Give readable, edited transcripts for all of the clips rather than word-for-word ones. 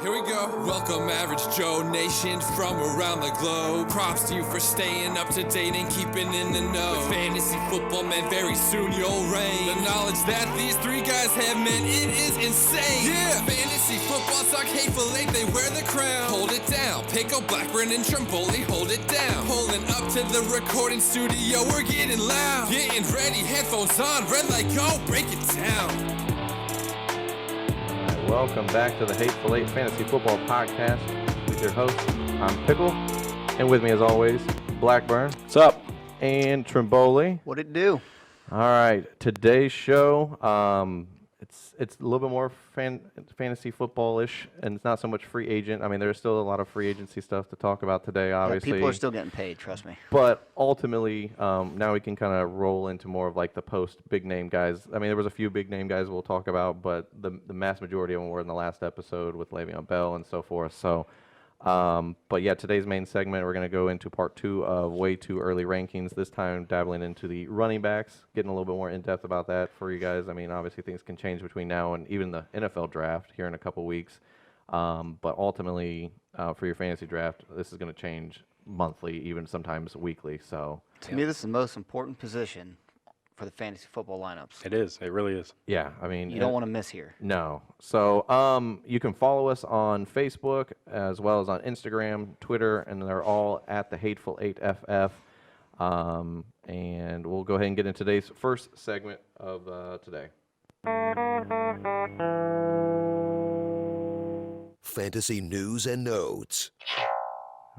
Here we go. Welcome, Average Joe Nation from around the globe. Props to you for staying up to date and keeping in the know. With fantasy football, man, very soon you'll reign. The knowledge that these three guys have, man, it is insane. Yeah, fantasy football talk, hateful eight, they wear the crown. Hold it down. Pickle, Blackburn, and Trimboli, hold it down. Pulling up to the recording studio, we're getting loud. Getting ready, headphones on, red light, go, break it down. Welcome back to the Hateful Eight Fantasy Football Podcast with your host, I'm Pickle, and with me as always, Blackburn. What's up? And Trimboli. What'd it do? All right, today's show, it's a little bit more fantasy football-ish, and it's not so much free agent. I mean, there's still a lot of free agency stuff to talk about today, obviously. Yeah, people are still getting paid, trust me. But ultimately, now we can kind of roll into more of like the post-big-name guys. I mean, there was a few big-name guys we'll talk about, but the mass majority of them were in the last episode with Le'Veon Bell and so forth. So, but yeah, today's main segment, we're going to go into part 2 of way too early rankings, this time dabbling into the running backs, getting a little bit more in-depth about that for you guys. I mean, obviously things can change between now and even the NFL draft here in a couple weeks. But ultimately, for your fantasy draft, this is going to change monthly, even sometimes weekly. So To me, this is the most important position for the fantasy football lineups. It is. It really is. yeah, I mean, You don't want to miss here. no. So you can follow us on Facebook as well as on Instagram, Twitter, and they're all at the Hateful 8FF. And we'll go ahead and get into today's first segment of today. Fantasy News and Notes.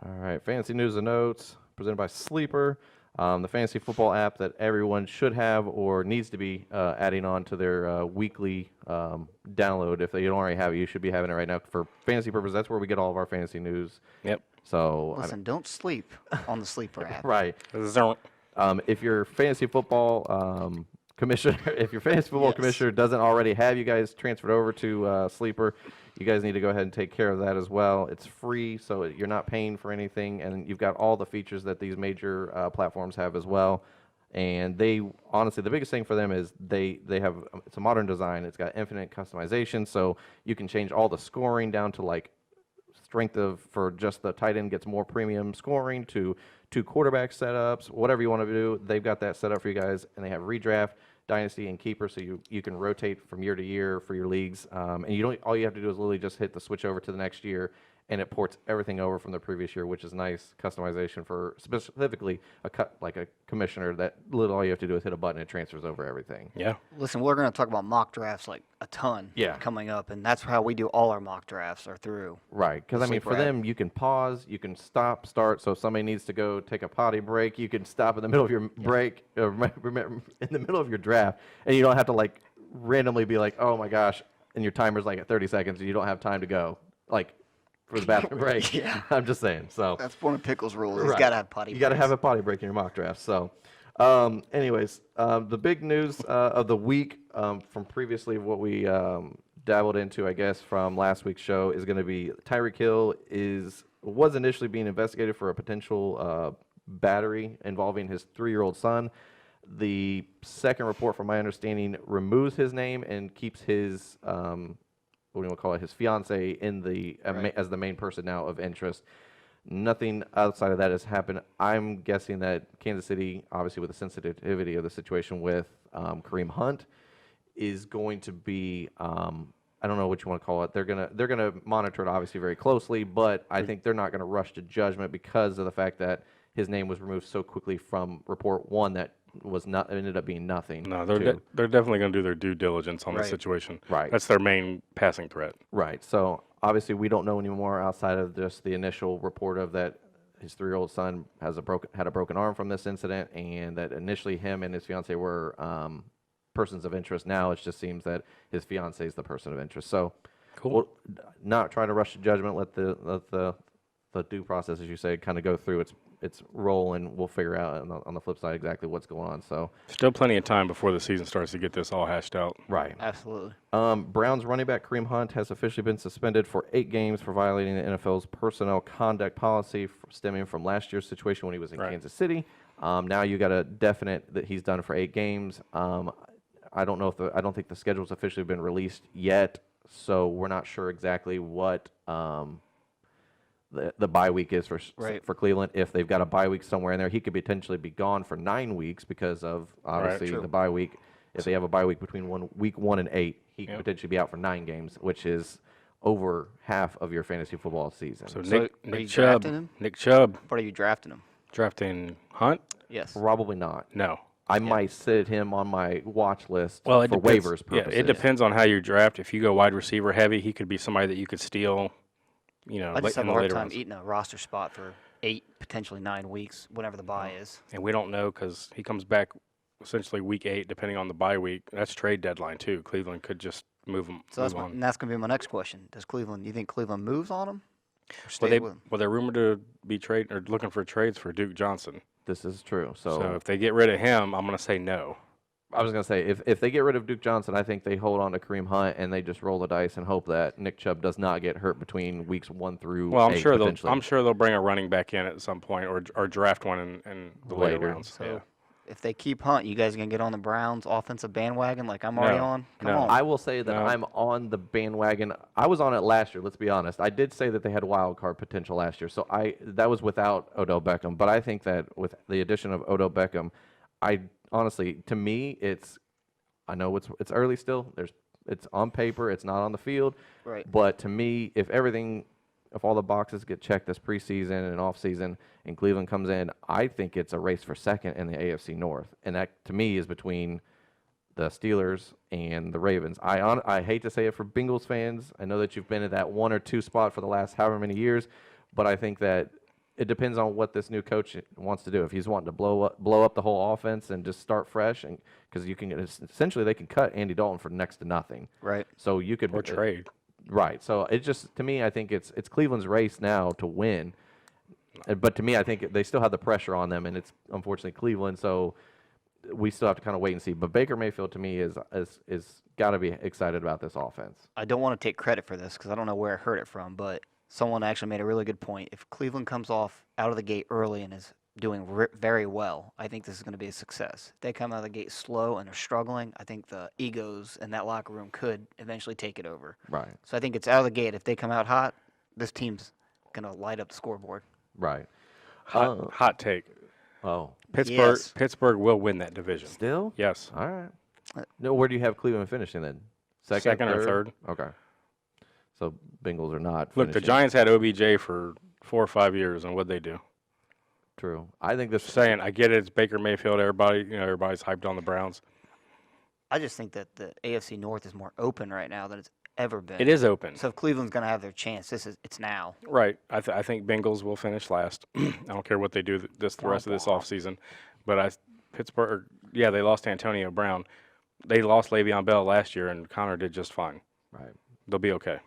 All right, Fantasy News and Notes presented by Sleeper, the fantasy football app that everyone should have or needs to be adding on to their weekly download. If they don't already have it, you should be having it right now for fantasy purposes. That's where we get all of our fantasy news. Yep. So Listen, don't sleep on the Sleeper app. right. Zonk. If your fantasy football commissioner, if your fantasy football Yes. commissioner doesn't already have you guys transferred over to Sleeper, you guys need to go ahead and take care of that as well. It's free, so you're not paying for anything, and you've got all the features that these major platforms have as well. And they honestly, the biggest thing for them is they have it's a modern design. It's got infinite customization, so you can change all the scoring down to like strength of for just the tight end gets more premium scoring to 2 quarterback setups, whatever you want to do. They've got that set up for you guys, and they have redraft, dynasty, and keeper, so you can rotate from year to year for your leagues. And you don't all you have to do is literally just hit the switch over to the next year, and it ports everything over from the previous year, which is nice customization for specifically like a commissioner. That literally all you have to do is hit a button, it transfers over everything. Yeah. Listen, we're going to talk about mock drafts like a ton Yeah. coming up, and that's how we do all our mock drafts are through. Right, because I mean, for Sleeper app. them, you can pause, you can stop, start. So if somebody needs to go take a potty break, you can stop in the middle of your break, in the middle of your draft, and you don't have to like randomly be like, oh my gosh, and your timer's like at 30 seconds, and you don't have time to go like for the bathroom break. Yeah. I'm just saying. So That's one of Pickle's rules. He's Right. got to have potty you got to breaks. have a potty break in your mock draft. So, anyways, the big news of the week from previously what we dabbled into, I guess, from last week's show is going to be Tyreek Hill was initially being investigated for a potential battery involving his 3-year-old son. The second report, from my understanding, removes his name and keeps his what do you want to call it, his fiance in the as the main person now of interest. Nothing outside of that has happened. I'm guessing that Kansas City, obviously with the sensitivity of the situation with Kareem Hunt, is going to be I don't know what you want to call it. They're gonna monitor it obviously very closely, but I think they're not going to rush to judgment because of the fact that his name was removed so quickly from report 1 that ended up being nothing. No, they're definitely going to do their due diligence on Right. this situation. Right. That's their main passing threat. Right. So obviously we don't know anymore outside of just the initial report of that his 3-year-old son had a broken arm from this incident, and that initially him and his fiance were persons of interest. Now it just seems that his fiance is the person of interest. So Cool. we'll not try to rush to judgment. Let the due process, as you say, kind of go through its role, and we'll figure out on the flip side exactly what's going on. So Still plenty of time before the season starts to get this all hashed out. right. Absolutely. Browns running back Kareem Hunt has officially been suspended for 8 games for violating the NFL's personnel conduct policy stemming from last year's situation when he was in Right. Kansas City. Now you got a definite that he's done for 8 games. I don't think the schedule's officially been released yet, so we're not sure exactly what the bye week is Right. for Cleveland. If they've got a bye week somewhere in there, he could potentially be gone for 9 weeks because of obviously True. the bye week. If they have a bye week between week 1 and 8, he could Yep. potentially be out for 9 games, which is over half of your fantasy football season. So So, Nick, are Nick you Chubb, drafting him? Nick Chubb What are you drafting him? drafting Hunt? Yes. Probably not. No. I might sit him on my watch list Well, it for depends. waivers Yeah, purposes. it depends on how you draft. If you go wide receiver heavy, he could be somebody that you could steal. I just have in a the hard later time rounds. eating a roster spot for 8, potentially 9 weeks, whenever the bye is. And we don't know because he comes back essentially week 8, depending on the bye week. That's trade deadline too. Cleveland could just move him. So that's move on. and that's going to be my next question. You think Cleveland moves on him? Or Well, stay with him? they're rumored to be looking for trades for Duke Johnson. This is true. So if they get rid of him, I'm going to say no. I was going to say, if they get rid of Duke Johnson, I think they hold on to Kareem Hunt and they just roll the dice and hope that Nick Chubb does not get hurt between weeks 1 through Well, 8 potentially. I'm sure they'll bring a running back in at some point or draft one in the later Later. rounds. So Yeah. if they keep Hunt, you guys going to get on the Browns offensive bandwagon like I'm already No. on? Come No. on. I will say that No. I'm on the bandwagon. I was on it last year, let's be honest. I did say that they had wild card potential last year. So that was without Odell Beckham. But I think that with the addition of Odell Beckham, honestly, to me, I know it's early still. It's on paper, it's not on the field. Right. But to me, if all the boxes get checked this preseason and offseason and Cleveland comes in, I think it's a race for second in the AFC North. And that, to me, is between the Steelers and the Ravens. I hate to say it for Bengals fans. I know that you've been at that 1 or 2 spot for the last however many years, but I think that it depends on what this new coach wants to do. If he's wanting to blow up the whole offense and just start fresh, and because essentially they can cut Andy Dalton for next to nothing. Right. So you could Or trade. Right. So it just, to me, I think it's Cleveland's race now to win. But to me, I think they still have the pressure on them, and it's unfortunately Cleveland. So we still have to kind of wait and see. But Baker Mayfield, to me, is got to be excited about this offense. I don't want to take credit for this because I don't know where I heard it from, but someone actually made a really good point. If Cleveland comes off out of the gate early and is doing very well, I think this is going to be a success. If they come out of the gate slow and are struggling, I think the egos in that locker room could eventually take it over. Right. So I think it's out of the gate. If they come out hot, this team's going to light up the scoreboard. Right. Hot take. Oh, Yes. Pittsburgh will win that division. still? Yes. All right. No, where do you have Cleveland finishing then? Second or third. Okay. So Bengals are not. Look, the finishing. Giants had OBJ for 4 or 5 years, and what'd they do? True. I think this. Just saying, I get it. It's Baker Mayfield. Everybody's hyped on the Browns. I just think that the AFC North is more open right now than it's ever been. It is open. So if Cleveland's going to have their chance, it's now. Right. I think Bengals will finish last. I don't care what they do the rest of this offseason. But Pittsburgh, yeah, they lost Antonio Brown. They lost Le'Veon Bell last year, and Connor did just fine. Right. They'll be okay.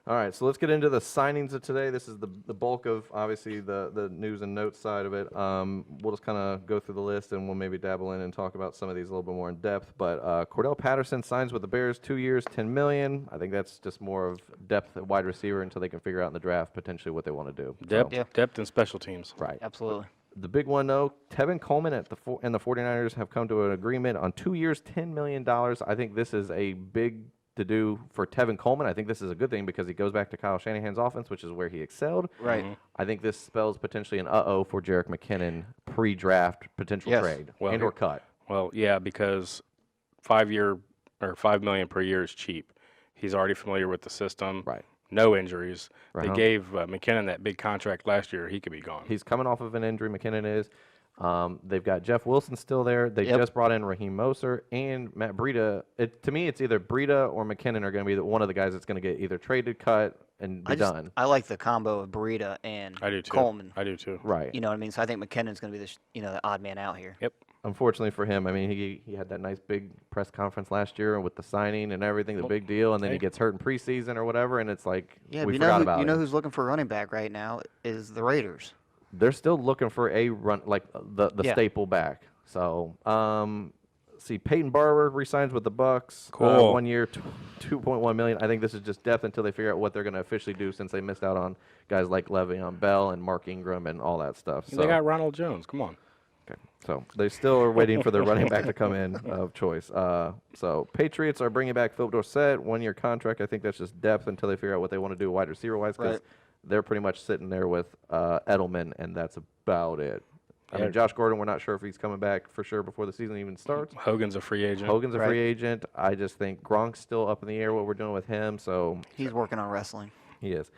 All right, so let's get into the signings of today. This is the bulk of, obviously, the news and notes side of it. We'll just kind of go through the list, and we'll maybe dabble in and talk about some of these a little bit more in depth. But Cordell Patterson signs with the Bears, 2 years, $10 million. I think that's just more of depth at wide receiver until they can figure out in the draft potentially what they want to do. Depth, Yeah. depth and special teams. Right. Absolutely. The big one, though, Tevin Coleman and the 49ers have come to an agreement on 2 years, $10 million. I think this is a big to do for Tevin Coleman. I think this is a good thing because he goes back to Kyle Shanahan's offense, which is where he excelled. Right. I think this spells potentially an for Jerick McKinnon pre-draft potential Yes. trade Well, and or cut. Well, yeah, because $5 million per year is cheap. He's already familiar with the system. Right. No injuries. Right They on. gave McKinnon that big contract last year. He could be gone. He's coming off of an injury, McKinnon is. They've got Jeff Wilson still there. They Yep. just brought in Raheem Moser and Matt Breida. To me, it's either Breida or McKinnon are going to be one of the guys that's going to get either traded, cut, and be done. I like the combo of Breida and I do too. Coleman. I do too. Right. You know what I mean? So I think McKinnon's going to be the odd man out here. Yep. Unfortunately for him, I mean, he had that nice big press conference last year with the signing and everything, the big deal, and then he hey. gets hurt in preseason or whatever, and it's like Yeah, we but forgot about you know him. who's looking for a running back right now is the Raiders. They're still looking for a run, like the Yeah. staple back. So, see, Peyton Barber resigns with the Bucks. Cool. 1 year, $2.1 million. I think this is just depth until they figure out what they're going to officially do, since they missed out on guys like Le'Veon Bell and Mark Ingram and all that stuff. So They got Ronald Jones. Come on. Okay. So they still are waiting for their running back to come in of choice. So Patriots are bringing back Philip Dorsett, 1-year contract. I think that's just depth until they figure out what they want to do wide receiver wise, because Right. they're pretty much sitting there with Edelman, and that's about it. I Yeah. mean, Josh Gordon, we're not sure if he's coming back for sure before the season even starts. Hogan's a free agent. Hogan's a Right. free agent. I just think Gronk's still up in the air what we're doing with him, so He's working on wrestling. he is.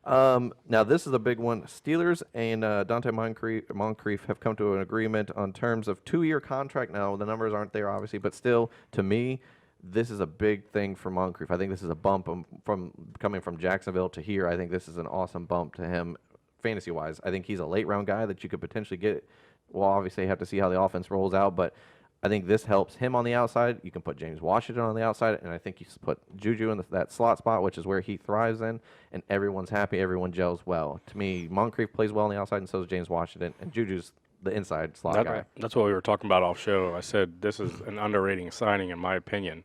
Now, this is a big one. Steelers and Dante Moncrief have come to an agreement on terms of 2-year contract. Now, the numbers aren't there, obviously, but still, to me, this is a big thing for Moncrief. I think this is a bump from coming from Jacksonville to here. I think this is an awesome bump to him fantasy-wise. I think he's a late-round guy that you could potentially get. Well, obviously, you have to see how the offense rolls out, but I think this helps him on the outside. You can put James Washington on the outside, and I think you put Juju in that slot spot, which is where he thrives in, and everyone's happy. Everyone gels well. To me, Moncrief plays well on the outside, and so does James Washington, and Juju's the inside slot guy. That's what we were talking about off show. I said this is an underrating signing, in my opinion.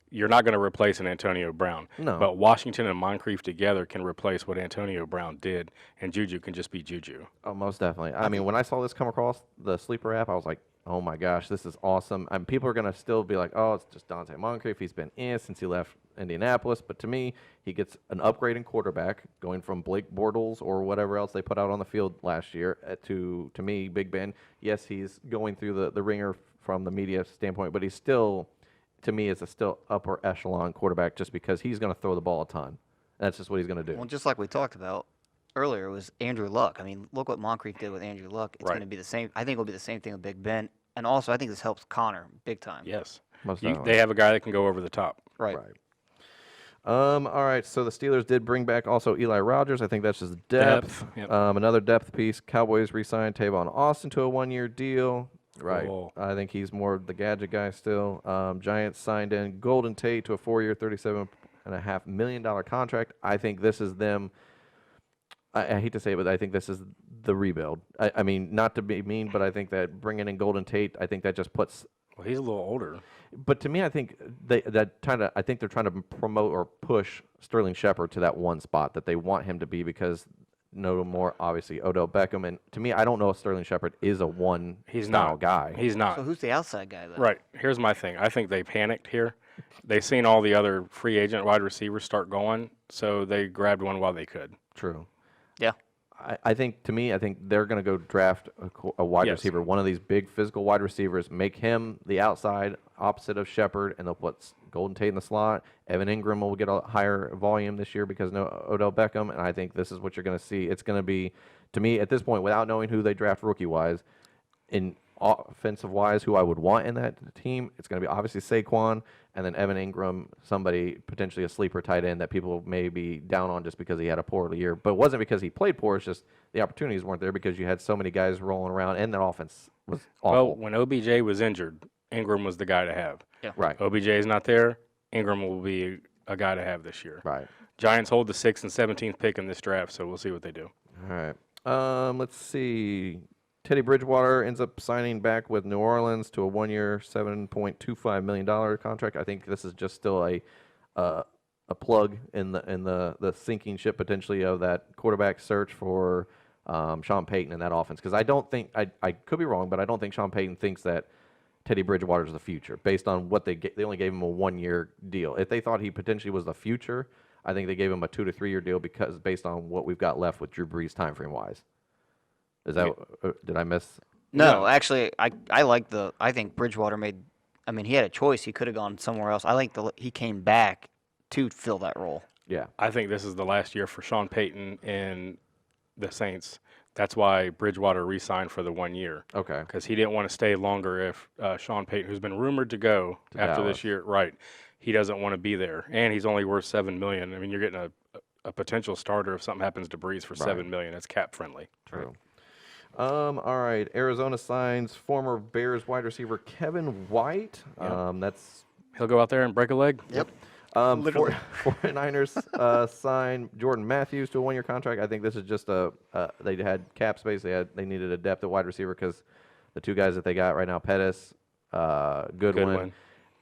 You're not going to replace an Antonio Brown. No. But Washington and Moncrief together can replace what Antonio Brown did, and Juju can just be Juju. Oh, most definitely. I mean, when I saw this come across the Sleeper app, I was like, oh my gosh, this is awesome. And people are going to still be like, oh, it's just Dante Moncrief. He's been in since he left Indianapolis. But to me, he gets an upgrade in quarterback going from Blake Bortles or whatever else they put out on the field last year to me, Big Ben. Yes, he's going through the ringer from the media standpoint, but he's still, to me, is a still upper echelon quarterback just because he's going to throw the ball a ton. That's just what he's going to do. Well, just like we talked about earlier, was Andrew Luck. I mean, look what Moncrief did with Andrew Luck. It's Right. going to be the same. I think it'll be the same thing with Big Ben. And also, I think this helps Connor big time. Yes. Most definitely. They have a guy that can go over the top. Right. All right, so the Steelers did bring back also Eli Rogers. I think that's just depth. Yep. Another depth piece. Cowboys re-signed Tavon Austin to a 1-year deal. Right. Cool. I think he's more the gadget guy still. Giants signed in Golden Tate to a 4-year, $37.5 million contract. I think this is them. I hate to say it, but I think this is the rebuild. I mean, not to be mean, but I think that bringing in Golden Tate, I think that just puts. Well, he's a little older. But to me, I think I think they're trying to promote or push Sterling Shepard to that one spot that they want him to be, because no more obviously Odell Beckham, and to me, I don't know if Sterling Shepard is a one He's style not. guy. He's not. So who's the outside guy, though? Right. Here's my thing. I think they panicked here. They seen all the other free agent wide receivers start going, so they grabbed one while they could. True. Yeah. I think they're going to go draft a wide Yes. receiver, one of these big physical wide receivers, make him the outside opposite of Shepard, and they'll put Golden Tate in the slot. Evan Ingram will get a higher volume this year because no Odell Beckham, and I think this is what you're going to see. It's going to be, to me, at this point, without knowing who they draft rookie-wise, in offensive-wise, who I would want in that team, it's going to be obviously Saquon, and then Evan Ingram, somebody, potentially a sleeper tight end that people may be down on just because he had a poor year. But it wasn't because he played poor, it's just the opportunities weren't there because you had so many guys rolling around, and that offense was awful. Well, when OBJ was injured, Ingram was the guy to have. Right, OBJ is not there. Ingram will be a guy to have this year. right. Giants hold the 6th and 17th pick in this draft, so we'll see what they do. All right. Let's see. Teddy Bridgewater ends up signing back with New Orleans to a 1-year, $7.25 million contract. I think this is just still a plug in the sinking ship potentially of that quarterback search for Sean Payton in that offense. Because I don't think I could be wrong, but I don't think Sean Payton thinks that Teddy Bridgewater is the future based on what they only gave him a 1-year deal. If they thought he potentially was the future, I think they gave him a 2 to 3 year deal because based on what we've got left with Drew Brees time frame wise. Is that did I miss? No, actually, I think Bridgewater made. I mean, he had a choice. He could have gone somewhere else. I like he came back to fill that role. Yeah. I think this is the last year for Sean Payton and the Saints. That's why Bridgewater re-signed for the 1 year. Okay. Because he didn't want to stay longer if Sean Payton, who's been rumored to go after Dallas. this year, right, he doesn't want to be there. And he's only worth $7 million. I mean, you're getting a potential starter if something happens to Breeze for $7 million. That's cap friendly. True. All right. Arizona signs former Bears wide receiver Kevin White. That's He'll go out there and break a leg. Yep. Literally. 49ers signed Jordan Matthews to a 1-year contract. I think this is just they had cap space. They needed a depth at wide receiver because the two guys that they got right now, Pettis, Goodwin,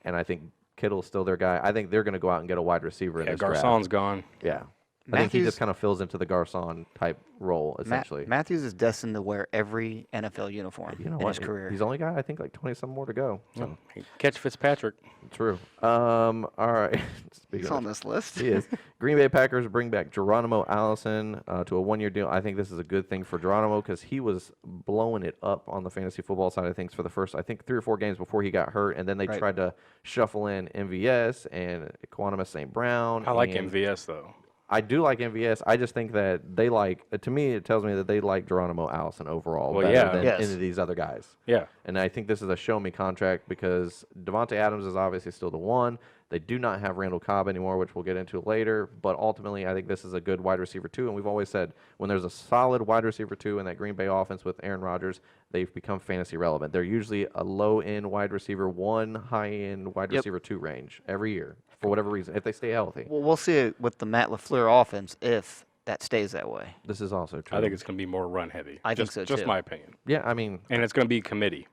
and I think Kittle's still their guy. I think they're going to go out and get a wide receiver in Yeah, this draft. Garcon's gone. Yeah. I think he Matthews- just kind of fills into the Garcon type role, essentially. Matthews is destined to wear every NFL uniform You know in what? his career. He's only got, I think, like 20-some more to go. So, Catch Fitzpatrick. true. All right. Speaking He's of on this list. He is. Green Bay Packers bring back Geronimo Allison to a one-year deal. I think this is a good thing for Geronimo because he was blowing it up on the fantasy football side of things for the first, I think, 3 or 4 games before he got hurt, and then they Right. tried to shuffle in MVS and Equanimous St. Brown. I like and MVS though. I do like MVS. I just think that they like, to me, it tells me that they like Geronimo Allison overall Well, better yeah. than Yes. any of these other guys. Yeah. And I think this is a show-me contract because Devontae Adams is obviously still the one. They do not have Randall Cobb anymore, which we'll get into later. But ultimately, I think this is a good wide receiver, too. And we've always said when there's a solid wide receiver, too, in that Green Bay offense with Aaron Rodgers, they've become fantasy relevant. They're usually a low-end wide receiver 1, high-end wide Yep. receiver 2 range every year for whatever reason, if they stay healthy. Well, we'll see it with the Matt LaFleur offense if that stays that way. This is also true. I think it's going to be more run heavy. I think Just- so, Just too. my opinion. Yeah, I mean, And it's going to be committee.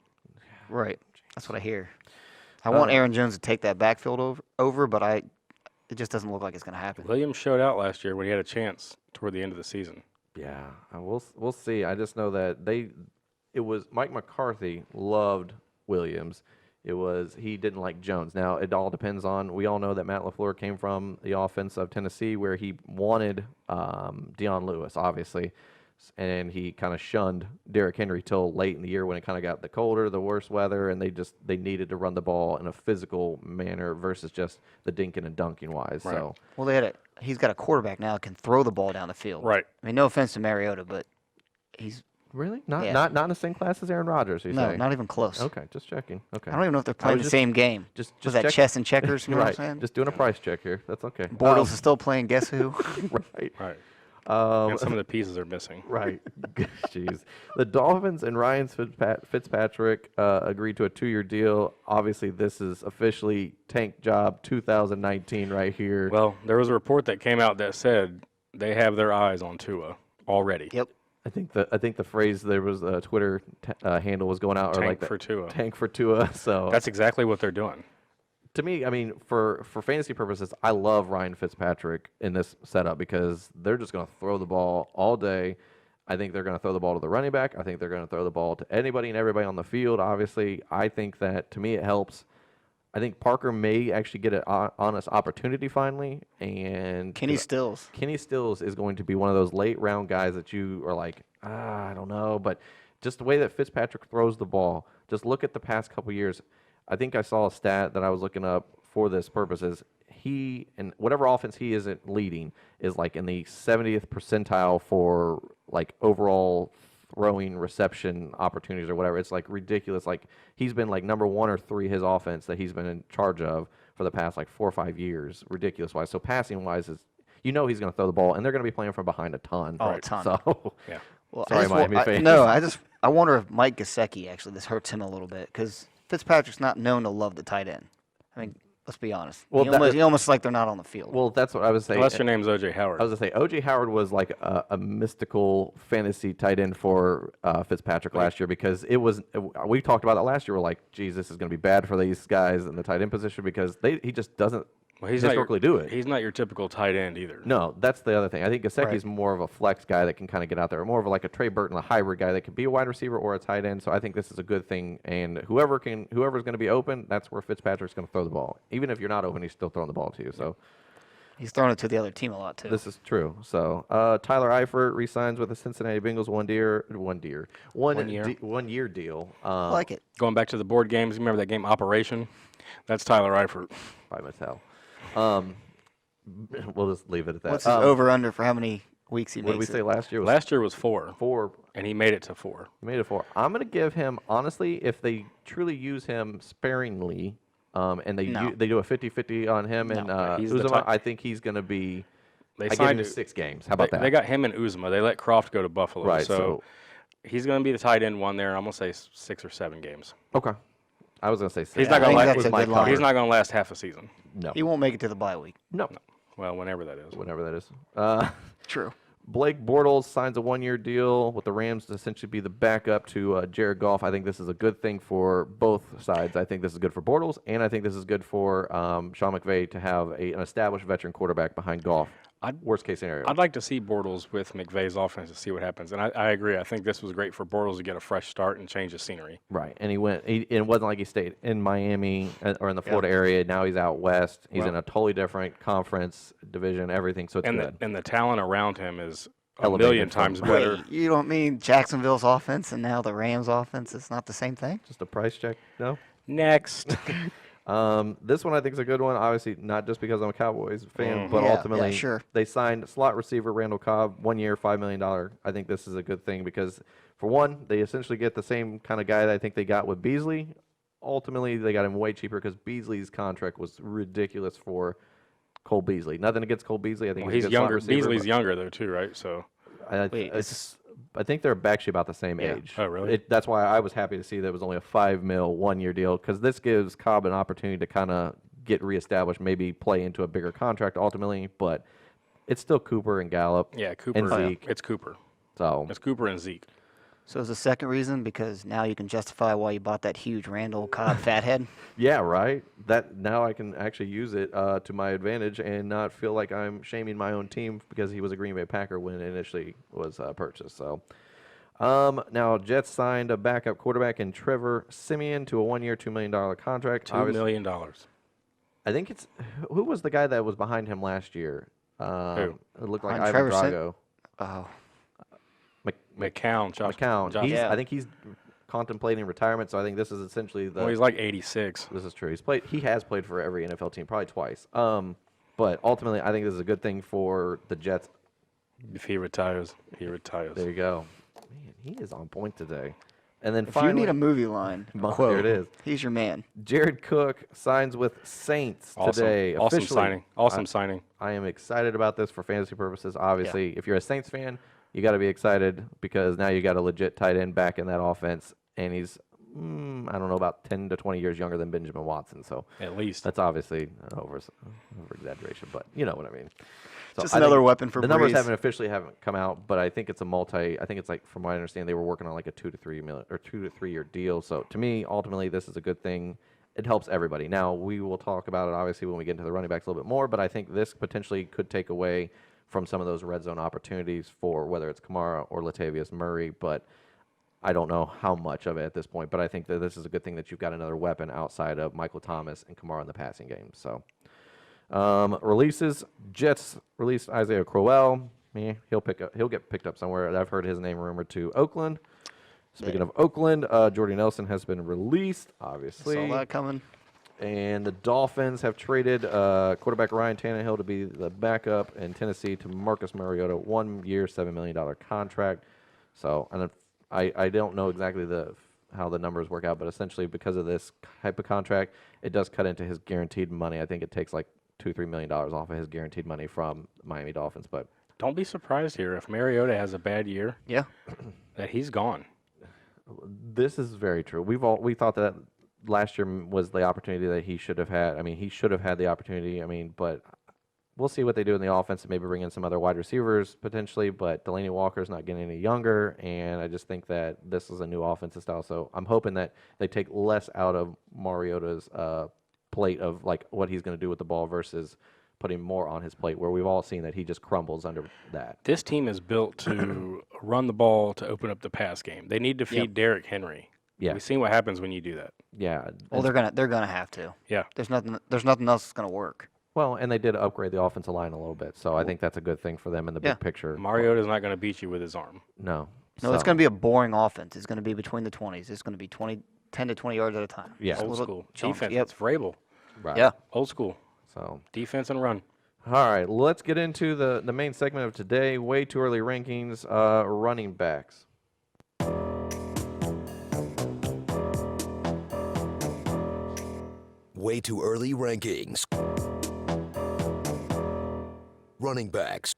Right. That's what I hear. I want Aaron Jones to take that backfield over, but it just doesn't look like it's going to happen. Williams showed out last year when he had a chance toward the end of the season. yeah, we'll see. I just know that it was Mike McCarthy loved Williams. He didn't like Jones. Now it all depends on. We all know that Matt LaFleur came from the offense of Tennessee, where he wanted Deion Lewis, obviously, and he kind of shunned Derrick Henry till late in the year when it kind of got the colder, the worse weather, and they needed to run the ball in a physical manner versus just the dinking and dunking wise. Right. So Well, he's got a quarterback now that can throw the ball down the field. Right. I mean, no offense to Mariota, but he's really not Yeah. not in the same class as Aaron Rodgers. You no, say? not even close. Okay, just checking. Okay. I don't even know if they're playing was the just- same game. Just Was that check- chess and checkers? You know right. what I'm saying? Just doing a price check here. That's okay. Bortles is still playing Guess Who? right. Right. Um, And some of the pieces are missing. right. Jeez. The Dolphins and Ryan Fitzpatrick agreed to a 2-year deal. Obviously, this is officially tank job 2019 right here. Well, there was a report that came out that said they have their eyes on Tua already. Yep. I think the phrase there was a Twitter handle was going out or Tank like that, for Tua. tank for Tua. So That's exactly what they're doing. to me, I mean, for fantasy purposes, I love Ryan Fitzpatrick in this setup because they're just going to throw the ball all day. I think they're going to throw the ball to the running back. I think they're going to throw the ball to anybody and everybody on the field. Obviously, I think that to me it helps. I think Parker may actually get an honest opportunity finally, and Kenny Stills. Kenny Stills is going to be one of those late round guys that you are like, I don't know, but just the way that Fitzpatrick throws the ball, just look at the past couple years. I think I saw a stat that I was looking up for this purposes. He, and whatever offense he isn't leading, is like in the 70th percentile for like overall throwing reception opportunities or whatever. It's like ridiculous. Like he's been like number 1 or 3 his offense that he's been in charge of for the past like 4 or 5 years, ridiculous wise. So passing wise is, he's going to throw the ball, and they're going to be playing from behind a ton. Oh, a ton. So Yeah. Well, Sorry, Miami fans. No, I wonder if Mike Gesicki actually this hurts him a little bit because Fitzpatrick's not known to love the tight end. I mean, let's be honest. Well, He almost like they're not on the field. well, that's what I was saying. Unless your name's O.J. Howard. I was going to say, O.J. Howard was like a mystical fantasy tight end for Fitzpatrick last year because we talked about it last year. We're like, geez, this is going to be bad for these guys in the tight end position because he just doesn't Well, he's not historically do it. He's not your typical tight end either. No, that's the other thing. I think Gesicki's Right. more of a flex guy that can kind of get out there, more of like a Trey Burton, a hybrid guy that can be a wide receiver or a tight end. So I think this is a good thing. And whoever's going to be open, that's where Fitzpatrick's going to throw the ball. Even if you're not open, he's still throwing the ball to you. So He's throwing it to the other team a lot too. this is true. So Tyler Eifert re-signs with the Cincinnati Bengals 1 year deal. I like it. Going back to the board games, you remember that game Operation? That's Tyler Eifert. By Mattel. We'll just leave it at that. What's his over under for how many weeks he What did we makes say it? last year? Was Last year was 4, 4. and he made it to 4. He made it 4. I'm going to give him, honestly, if they truly use him sparingly, and they No. they do a 50-50 on him and He's the Uzomah, type- I think he's going to be. They I give him signed to 6 games. How about that? They got him and Uzma. They let Croft go to Buffalo. Right, So, so- he's going to be the tight end one there. I'm going to say 6 or 7 games. Okay. I was going to say 6. He's not I going think to that's last. a good line. He's not going to last half a season. No. He won't make it to the bye week. No. Well, whenever that is. Whatever that is. True. Blake Bortles signs a 1-year deal with the Rams to essentially be the backup to Jared Goff. I think this is a good thing for both sides. I think this is good for Bortles, and I think this is good for Sean McVay to have an established veteran quarterback behind Goff. worst case scenario. I'd like to see Bortles with McVay's offense to see what happens. And I agree. I think this was great for Bortles to get a fresh start and change the scenery. Right, and it wasn't like he stayed in Miami or in the Florida area. Now he's out west. He's in a totally different conference, division, everything, so it's good. And the talent around him is a Elevated million from- times better. Wait, you don't mean Jacksonville's offense and now the Rams' offense is not the same thing? Just a price check, no? Next. This one I think is a good one. Obviously, not just because I'm a Cowboys fan, but Yeah, ultimately sure. they signed slot receiver Randall Cobb, 1 year, $5 million. I think this is a good thing because, for one, they essentially get the same kind of guy that I think they got with Beasley. Ultimately, they got him way cheaper because Beasley's contract was ridiculous for Cole Beasley. Nothing against Cole Beasley. I think Well, he's he's a good slot younger. receiver, Beasley's but younger though too, right? So Wait, I think they're actually about the same age. Oh, really? That's why I was happy to see that it was only a $5 million 1 year deal because this gives Cobb an opportunity to kind of get reestablished, maybe play into a bigger contract ultimately. But it's still Cooper and Gallup. yeah, Cooper. And Zeke. It's Cooper. So It's Cooper and Zeke. So is the second reason because now you can justify why you bought that huge Randall Cobb fathead? yeah, right. That now I can actually use it to my advantage and not feel like I'm shaming my own team because he was a Green Bay Packer when it initially was purchased. So. Now Jets signed a backup quarterback in Trevor Siemian to a 1 year, $2 million contract. $2 million. I think it's who was the guy that was behind him last year? It looked like On Ivan Trevor Sim- Drago. Oh, McCown. Josh McCown. Josh- Yeah. I think he's contemplating retirement. So I think this is essentially the. Well, he's like 86. This is true. He has played for every NFL team, probably twice. But ultimately, I think this is a good thing for the Jets. If he retires, he retires. There you go. Man, he is on point today. And then if finally, you need a movie line, Well, quote, there it is. he's your man. Jared Cook signs with Saints Awesome. today. Awesome Officially. signing. Awesome signing. I am excited about this for fantasy purposes. Obviously, if you're a Saints fan, you got to be excited because now you got a legit tight end back in that offense, and he's I don't know about 10 to 20 years younger than Benjamin Watson. So At least. that's obviously an over exaggeration, but you know what I mean. So Just I another think weapon for the numbers Breeze. haven't come out, but I think it's I think it's like from what I understand, they were working on like a 2 to 3 year deal. So to me, ultimately, this is a good thing. It helps everybody. Now we will talk about it obviously when we get into the running backs a little bit more, but I think this potentially could take away from some of those red zone opportunities for whether it's Kamara or Latavius Murray, but I don't know how much of it at this point. But I think that this is a good thing that you've got another weapon outside of Michael Thomas and Kamara in the passing game. So. Releases. Jets released Isaiah Crowell. He'll get picked up somewhere. I've heard his name rumored to Oakland. Speaking of Oakland, Jordy Nelson has been released, obviously. Saw that coming. And the Dolphins have traded quarterback Ryan Tannehill to be the backup in Tennessee to Marcus Mariota, 1 year, $7 million contract. So, and I don't know exactly how the numbers work out, but essentially because of this type of contract, it does cut into his guaranteed money. I think it takes like $2-3 million off of his guaranteed money from Miami Dolphins. But Don't be surprised here if Mariota has a bad year Yeah. that he's gone. this is very true. We thought that last year was the opportunity that he should have had. I mean, he should have had the opportunity. I mean, but we'll see what they do in the offense and maybe bring in some other wide receivers potentially. But Delaney Walker's not getting any younger, and I just think that this is a new offensive style. So I'm hoping that they take less out of Mariota's plate of like what he's going to do with the ball versus putting more on his plate, where we've all seen that he just crumbles under that. This team is built to run the ball to open up the pass game. They need to feed Derrick Henry. Yeah. We've seen what happens when you do that. Yeah. Well, they're gonna have to. Yeah. There's nothing else that's gonna work. Well, and they did upgrade the offensive line a little bit, so I think that's a good thing for them in the Yeah. big picture. Mariota's not going to beat you with his arm. No. No, it's So, gonna be a boring offense. It's gonna be between the 20s. It's gonna be 10 to 20 yards at a time. Yeah. Just Old little school. chunks. Defense. Yep. It's Vrabel. right. Yeah. Old school. So, Defense and run. all right, let's get into the main segment of today. Way too early rankings, running backs. Way too early rankings. Running backs.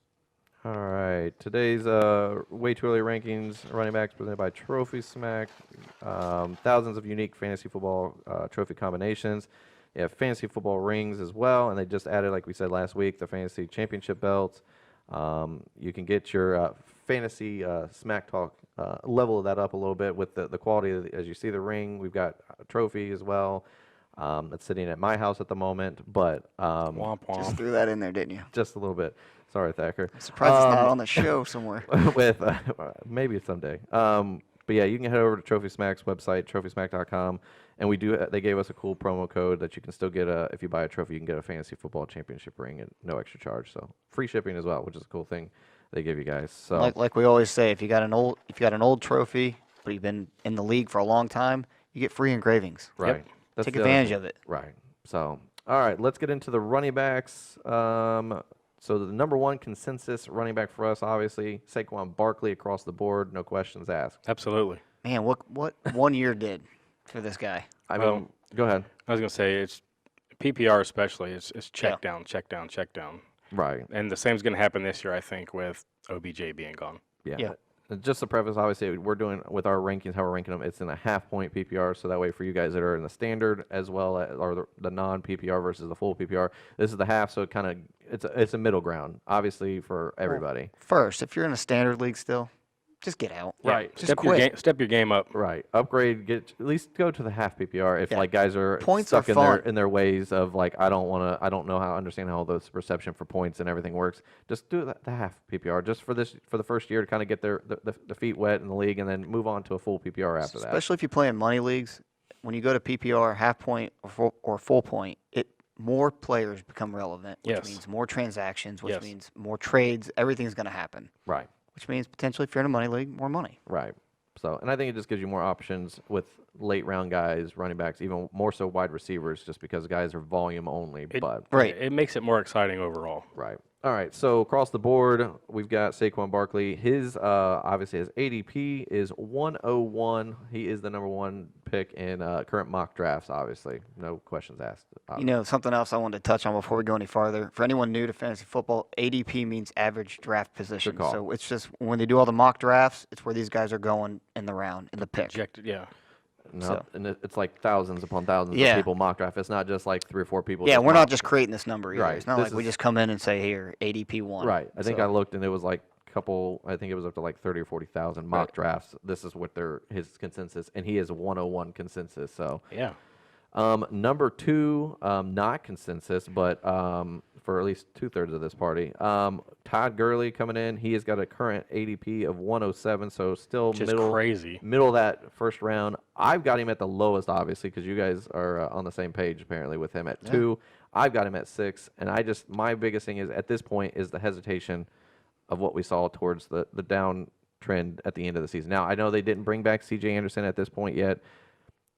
All right, today's way too early rankings running backs presented by Trophy Smack. Thousands of unique fantasy football trophy combinations. They have fantasy football rings as well, and they just added, like we said last week, the fantasy championship belts. You can get your fantasy Smack Talk level that up a little bit with the quality of as you see the ring. We've got a trophy as well. That's sitting at my house at the moment, but Womp womp. Just threw that in there, didn't you? just a little bit. Sorry, Thacker. Surprised it's not on the show somewhere. With maybe someday. But yeah, you can head over to Trophy Smack's website, trophysmack.com, and we do. They gave us a cool promo code that you can still get if you buy a trophy, you can get a fantasy football championship ring at no extra charge. So free shipping as well, which is a cool thing they give you guys. So Like we always say, if you got an old trophy, but you've been in the league for a long time, you get free engravings. right, That's Take the other advantage thing. of it. Right. So all right, let's get into the running backs. So the number one consensus running back for us, obviously, Saquon Barkley across the board, no questions asked. Absolutely. Man, what 1 year did for this guy? I Well, mean, go ahead. I was gonna say it's PPR especially. It's check Yeah. down, check down, check down, Right. and the same's gonna happen this year, I think, with OBJ being gone. Yeah. Just to preface, obviously, we're doing with our rankings, how we're ranking them. It's in a half-point PPR, so that way for you guys that are in the standard as well as or the non-PPR versus the full PPR, this is the half, so it kind of it's a middle ground, obviously for everybody. First, if you're in a standard league still, just get out. Right. Just Step your quit. step your game up. Right. Upgrade. Get at least go to the half PPR if Yeah. like guys are Points stuck are in their fun. in their ways of like I don't know how understand how those perception for points and everything works. Just do the half PPR just for the first year to kind of get the feet wet in the league and then move on to a full PPR after that. Especially if you play in money leagues, when you go to PPR, half point or full point, more players become relevant, which Yes. means more transactions, which Yes. means more trades. Everything's going to happen, Right. which means potentially if you're in a money league, more money. Right. So, and I think it just gives you more options with late round guys, running backs, even more so wide receivers, just because guys are volume only. But Right. It makes it more exciting overall. right. All right. So across the board, we've got Saquon Barkley. His obviously his ADP is 101. He is the number one pick in current mock drafts. Obviously, no questions asked. You know, something else I wanted to touch on before we go any farther. For anyone new to fantasy football, ADP means average draft position. call. So it's just when they do all the mock drafts, it's where these guys are going in the round, in the pick. Projected, yeah. No, So- and it's like thousands upon thousands Yeah. of people mock draft. It's not just like 3 or 4 people. Yeah, just we're not mock. just creating this number either. Right. It's not This like we is- just come in and say, here, ADP 1. Right. I think So- I looked and it was like couple. I think it was up to like 30 or 40,000 mock Right. drafts. This is what his consensus, and he is 101 consensus. So Yeah. number 2, not consensus, but for at least 2/3 of this party, Todd Gurley coming in. He has got a current ADP of 107, so still Which is middle crazy. middle of that first round. I've got him at the lowest, obviously, because you guys are on the same page apparently with him at 2. I've got him at 6, and my biggest thing is at this point is the hesitation of what we saw towards the downtrend at the end of the season. Now I know they didn't bring back C.J. Anderson at this point yet.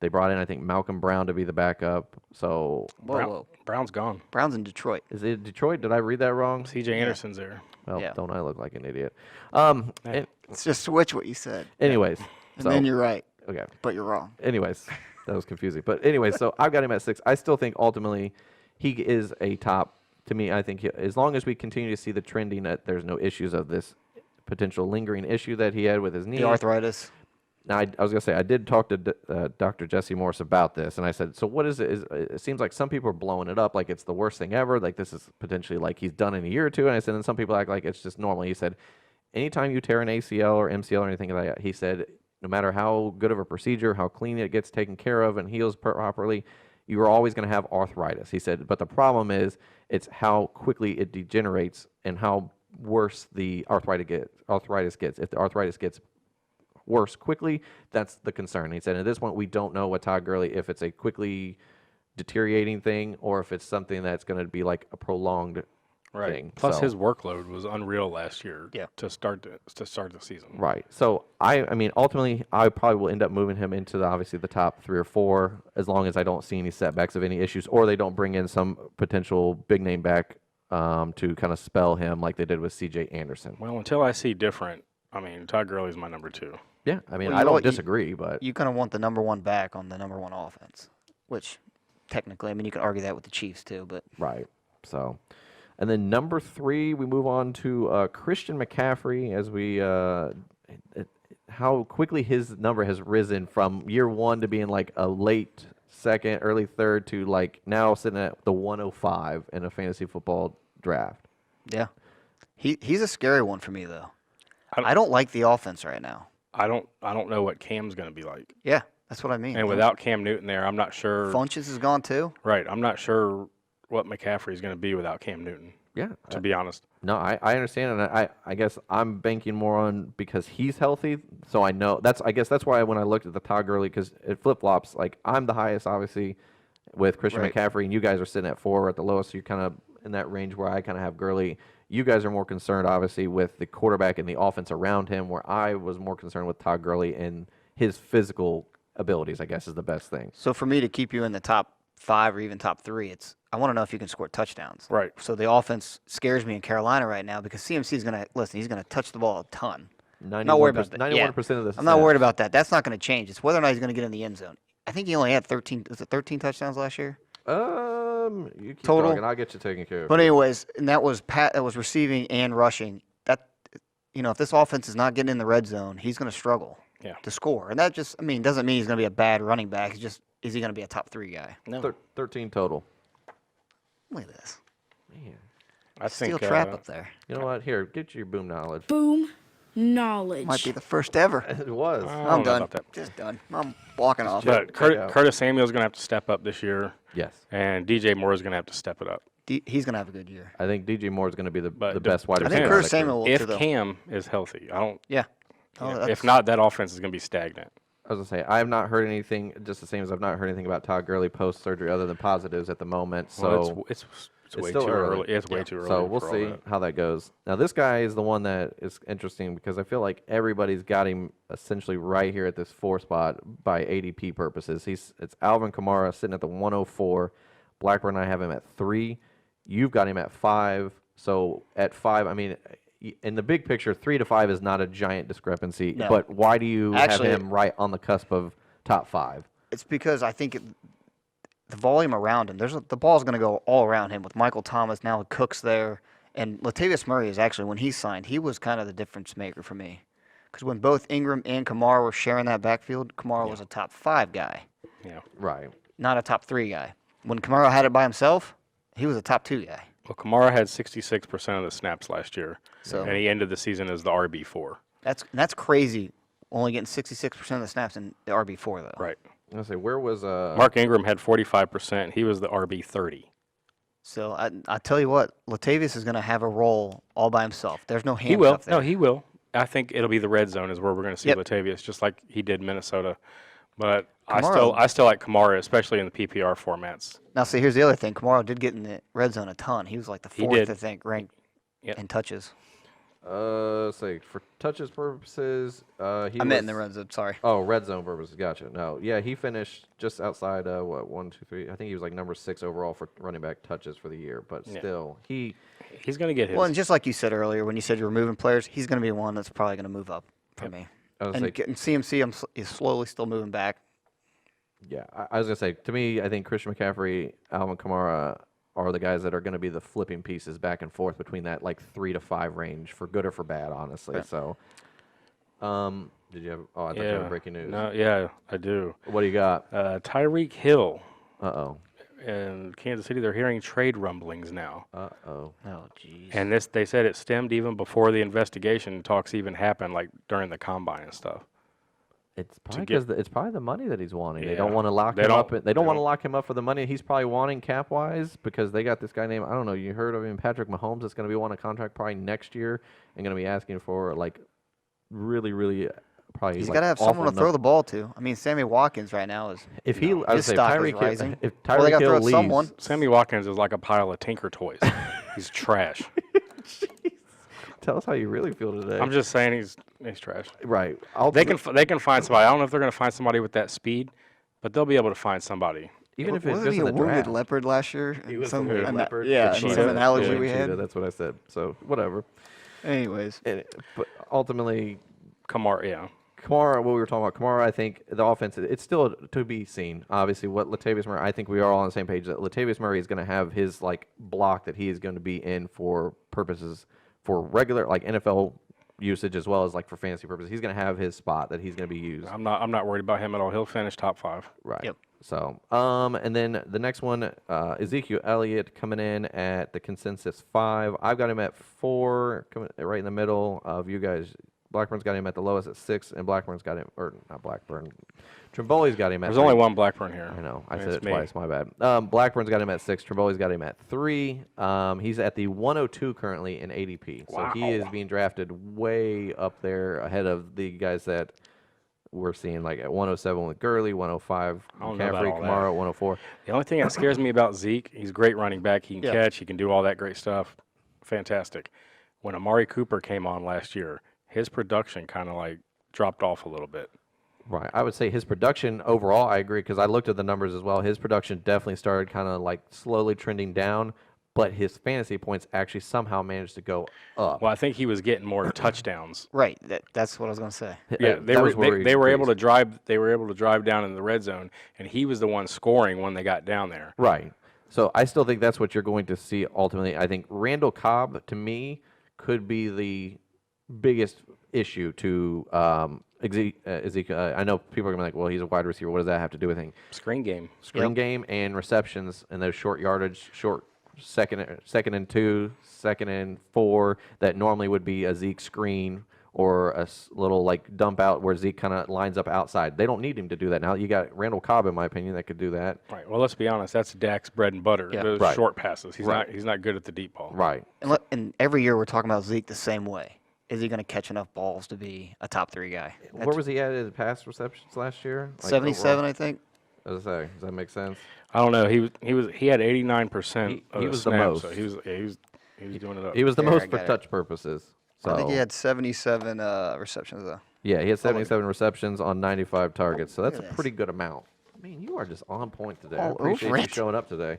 They brought in I think Malcolm Brown to be the backup. So Whoa. Brown's gone. Brown's in Detroit. is it Detroit? Did I read that wrong? CJ Anderson's there. Well, Yeah. don't I look like an idiot? Let's just switch what you said. Anyways, And so then you're right, okay. but you're wrong. Anyways, that was confusing. But anyways, so I've got him at 6. I still think ultimately he is a top. To me, I think as long as we continue to see the trending that there's no issues of this potential lingering issue that he had with his knee. The arthritis. Now, I was going to say, I did talk to Dr. Jesse Morris about this, and I said, so what is it? It seems like some people are blowing it up like it's the worst thing ever, like this is potentially like he's done in a year or two. And I said, and some people act like it's just normal. He said, anytime you tear an ACL or MCL or anything like that, he said, no matter how good of a procedure, how clean it gets taken care of and heals properly, you are always going to have arthritis. He said, but the problem is it's how quickly it degenerates and how worse the arthritis gets. If the arthritis gets worse quickly, that's the concern. He said, at this point, we don't know with Todd Gurley if it's a quickly deteriorating thing or if it's something that's going to be like a prolonged thing. Plus, So- his workload was unreal last year. Yeah. To start the season. Right. So I mean, ultimately, I probably will end up moving him into obviously the top 3 or 4, as long as I don't see any setbacks of any issues, or they don't bring in some potential big name back to kind of spell him like they did with C.J. Anderson. Well, until I see different, I mean, Todd Gurley's my number 2. Yeah. I mean, Well, you I know don't what, you- disagree, but You kind of want the number 1 back on the number 1 offense, which technically, I mean, you can argue that with the Chiefs too, but right. So, and then number 3, we move on to Christian McCaffrey as we how quickly his number has risen from year 1 to being like a late second, early third to like now sitting at the 105 in a fantasy football draft. yeah. He's a scary one for me though. I don't- I don't like the offense right now. I don't know what Cam's going to be like. Yeah, that's what I mean. And without Cam Newton there, I'm not sure. Funches is gone too. Right. I'm not sure what McCaffrey's going to be without Cam Newton. Yeah. to be honest. No, I understand, and I guess I'm banking more on because he's healthy. So I know I guess that's why when I looked at the Todd Gurley, because it flip flops. Like I'm the highest, obviously, with Christian Right. McCaffrey, and you guys are sitting at 4 at the lowest. So you're kind of in that range where I kind of have Gurley. You guys are more concerned, obviously, with the quarterback and the offense around him, where I was more concerned with Todd Gurley and his physical abilities. I guess is the best thing. So for me to keep you in the top 5 or even top 3, I want to know if you can score touchdowns. Right. So the offense scares me in Carolina right now because CMC is going to listen. He's going to touch the ball a ton. I'm not worried about that. 91% of the I'm not worried snaps. about that. That's not going to change. It's whether or not he's going to get in the end zone. I think he only had 13. Was it 13 touchdowns last year? You keep Total? talking. I'll get you taken care of. But anyways, and that was receiving and rushing. That if this offense is not getting in the red zone, he's going to struggle Yeah. to score. And that just doesn't mean he's going to be a bad running back. It's just is he going to be a top 3 guy? No. 13 total. Look at this. Man. I Steel think trap up there. You know what? Here, get your boom knowledge. Boom knowledge. Might be the first ever. It was. I I'm don't know done. about that. Just done. I'm walking off. But check out. Curtis Samuel's going to have to step up this year, Yes. and DJ Moore is going to have to step it up. He's going to have a good year. I think DJ Moore is going to be the But best wide I receiver. think out Curtis of that Samuel group. will If too, though. Cam is healthy, I don't. Yeah. Oh, If that's- not, that offense is going to be stagnant. I was going to say, I have not heard anything, just the same as I've not heard anything about Todd Gurley post-surgery other than positives at the moment. So Well, it's way still too early. It's way Yeah. too early. So we'll for all see that. how that goes. Now, this guy is the one that is interesting because I feel like everybody's got him essentially right here at this 4 spot by ADP purposes. It's Alvin Kamara sitting at the 104. Blackburn and I have him at 3. You've got him at 5. So at 5, I mean, in the big picture, 3 to 5 is not a giant discrepancy. No. But why do you Actually, have him right on the cusp of top 5? It's because I think the volume around him, the ball's going to go all around him with Michael Thomas, now Cook's there. And Latavius Murray is actually, when he signed, he was kind of the difference maker for me. Because when both Ingram and Kamara were sharing that backfield, Kamara was a top 5 guy, Yeah. Right. not a top 3 guy. When Kamara had it by himself, he was a top 2 guy. Well, Kamara had 66% of the snaps last year, So- and he ended the season as the RB4. That's crazy, only getting 66% of the snaps in the RB4, though. Right. I was going to say, where was Mark Ingram had 45%. He was the RB30. So I tell you what, Latavius is going to have a role all by himself. There's no He will. handcuff there. No, he will. I think it'll be the red zone is where we're going to see Yep. Latavius, just like he did Minnesota. But Kamara- I still like Kamara, especially in the PPR formats. Now, see, here's the other thing. Kamara did get in the red zone a ton. He was like the He 4th, did. I think, ranked Yep. in touches. say for touches purposes, he I was, meant in the red zone. Sorry. Oh, red zone purposes. Gotcha. No, yeah, he finished just outside. What 1, 2, 3? I think he was like number 6 overall for running back touches for the year. But Yeah. still, He's going to get his. Well, and just like you said earlier, when you said you were moving players, he's going to be one that's probably going to move up for me. I was And like, getting CMC is slowly still moving back. yeah, I was gonna say to me, I think Christian McCaffrey, Alvin Kamara are the guys that are going to be the flipping pieces back and forth between that like 3 to 5 range for good or for bad, honestly. Right. So, did you have? Oh, I thought you yeah. had breaking news. No, yeah, I do. What do you got? Tyreek Hill Uh in Kansas City, they're hearing trade rumblings now. oh. Oh, jeez. And they said it stemmed even before the investigation talks even happened, like during the combine and stuff. It's probably get- because it's probably the money that he's wanting. They don't Yeah. want to lock They him don't- up. They they don't want to don't. lock him up for the money he's probably wanting cap wise because they got this guy named, I don't know. You heard of him, Patrick Mahomes. That's going to be on a contract probably next year and going to be asking for like really, really probably. He's like, got to have someone awful to throw the ball to. I mean, Sammy Watkins right now is. If he, I would his say stock is Tyreek Hill, rising. if Well, they Tyreek gotta throw Hill it leaves, someone. Sammy Watkins is like a pile of Tinker toys. He's trash. tell us how you really feel today. I'm just saying he's trash. right. They can find somebody. I don't know if they're going to find somebody with that speed, but they'll be able to find somebody. even if it's Wasn't just he in a the wounded draft. leopard last year? He was Some a wounded ana- leopard. Yeah, The and some cheetah. analogy Yeah, we cheetah, had. That's what I said. So whatever. Anyways, But ultimately, Kamara, yeah. Kamara, what we were talking about, Kamara, I think the offense, it's still to be seen. Obviously, what Latavius Murray, I think we are all on the same page that Latavius Murray is going to have his like block that he is going to be in for purposes for regular like NFL usage as well as like for fantasy purposes. He's going to have his spot that he's going to be used. I'm not worried about him at all. He'll finish top 5. Right. Yep. So, and then the next one, Ezekiel Elliott coming in at the consensus 5. I've got him at 4, coming right in the middle of you guys. Blackburn's got him at the lowest at 6, and Blackburn's got him, or not Blackburn, Trimboli's got him at There's 3. only one Blackburn here. I know. I and said it's it me. twice. My bad. Blackburn's got him at 6. Trimboli's got him at 3. He's at the 102 currently in ADP. So he is being drafted way up there ahead of the guys that we're seeing, like at 107 with Gurley, 105 I don't know about McCaffrey, all that. Kamara at 104. The only thing that scares me about Zeke, he's a great running back. He can Yeah. catch. He can do all that great stuff. Fantastic. When Amari Cooper came on last year, his production kind of like dropped off a little bit. Right. I would say his production overall, I agree, because I looked at the numbers as well. His production definitely started kind of like slowly trending down, but his fantasy points actually somehow managed to go up. Well, I think he was getting more touchdowns. Right. That's what I was going to say. Yeah, That they were was where they were able to increased. drive. They were able to drive down in the red zone, and he was the one scoring when they got down there. Right. So I still think that's what you're going to see ultimately. I think Randall Cobb, to me, could be the biggest issue to Ezekiel. I know people are going to be like, well, he's a wide receiver. What does that have to do with anything? Screen game. Screen game and receptions and those short yardage, short second and 2, second and 4 that normally would be a Zeke screen or a little like dump out where Zeke kind of lines up outside. They don't need him to do that now. You got Randall Cobb, in my opinion, that could do that. Right. Well, let's be honest. That's Dak's bread and butter. Yeah. Those Right. short passes. He's Right. not. He's not good at the deep ball. Right. And every year we're talking about Zeke the same way. Is he going to catch enough balls to be a top 3 guy? Where was he at in pass receptions last year? Like, 77, overall? I think. As I say, does that make sense? I don't know. He had 89% of He the was the snaps, most. so he was doing it up. He was the Here, most I for got it. touch purposes. So I think he had 77 receptions, though. yeah, he had 77 receptions on 95 targets. So that's a at this. pretty good amount. I mean, you are just on point today. I All appreciate over you it. showing up today.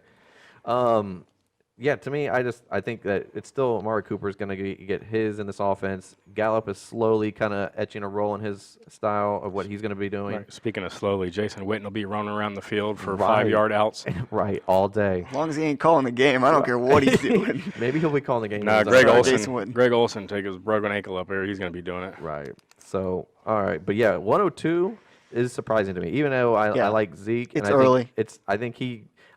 Yeah, to me, I think that it's still Amari Cooper is going to get his in this offense. Gallup is slowly kind of etching a role in his style of what he's going to be doing. Right. Speaking of slowly, Jason Witten will be running around the field for Right. 5-yard outs. Right, all day. As long as he ain't calling the game, I don't care what he's doing. Maybe he'll be calling the game. Nah, in his Greg own right. Jason Olsen. Witten. Greg Olsen take his broken ankle up there. He's going to be doing it. Right. So, all right, but yeah, 102 is surprising to me. Even though I Yeah. like Zeke, It's and early.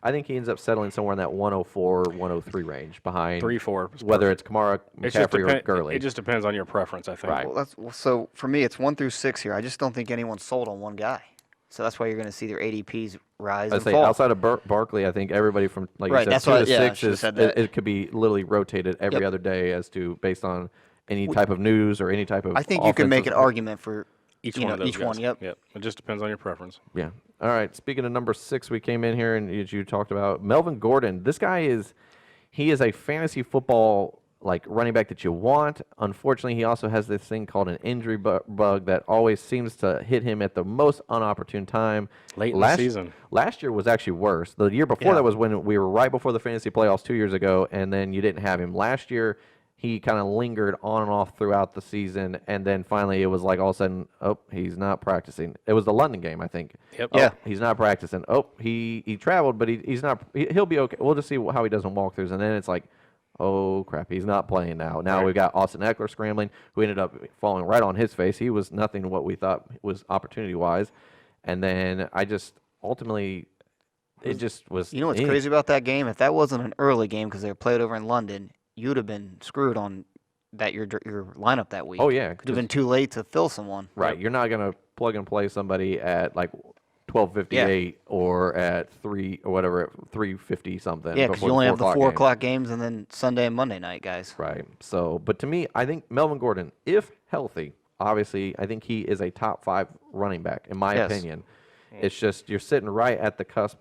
I think he ends up settling somewhere in that 104, 103 range behind 3-4. is whether perfect. it's Kamara, It's just McCaffrey, or depend- Gurley. It just depends on your preference, I think. Right. So for me, it's 1 through 6 here. I just don't think anyone's sold on one guy. So that's why you're going to see their ADPs rise I'd and say fall. outside of Barkley, I think everybody from like Right, you said, that's 2 why- to yeah, I 6 should've is said that. it could be literally rotated every Yep. other day as to based on any type of news or any type of. I think you can make an offensive- argument for Each you one know, of those each guys. one. Yep. Yep. It just depends on your preference. Yeah. All right. Speaking of number 6, we came in here and as you talked about Melvin Gordon. This guy is a fantasy football like running back that you want. Unfortunately, he also has this thing called an injury bug that always seems to hit him at the most unopportune time. Late in the season. Last year was actually worse. The year before Yeah. that was when we were right before the fantasy playoffs 2 years ago, and then you didn't have him. Last year, he kind of lingered on and off throughout the season, and then finally it was like all of a sudden, oh, he's not practicing. It was the London game, I think. Yep. Oh, Yeah. he's not practicing. Oh, he traveled, but he's not. He'll be okay. We'll just see how he does in walkthroughs, and then it's like, oh crap, he's not playing now. Now Right. we've got Austin Eckler scrambling, who ended up falling right on his face. He was nothing what we thought was opportunity wise, and then I just ultimately, it just was. You know what's crazy about that game? If that wasn't an early game because they were played over in London, you'd have been screwed on that your lineup that week. Oh yeah, Could have been too late to fill someone. right. You're not gonna plug and play somebody at like 12:58 or at 3 or whatever at 3:50 something. Yeah, because before you only have the 4 game. o'clock games and then Sunday and Monday night, guys. Right. So, but to me, I think Melvin Gordon, if healthy, obviously, I think he is a top 5 running back, in my Yes. opinion. It's just you're sitting right at the cusp.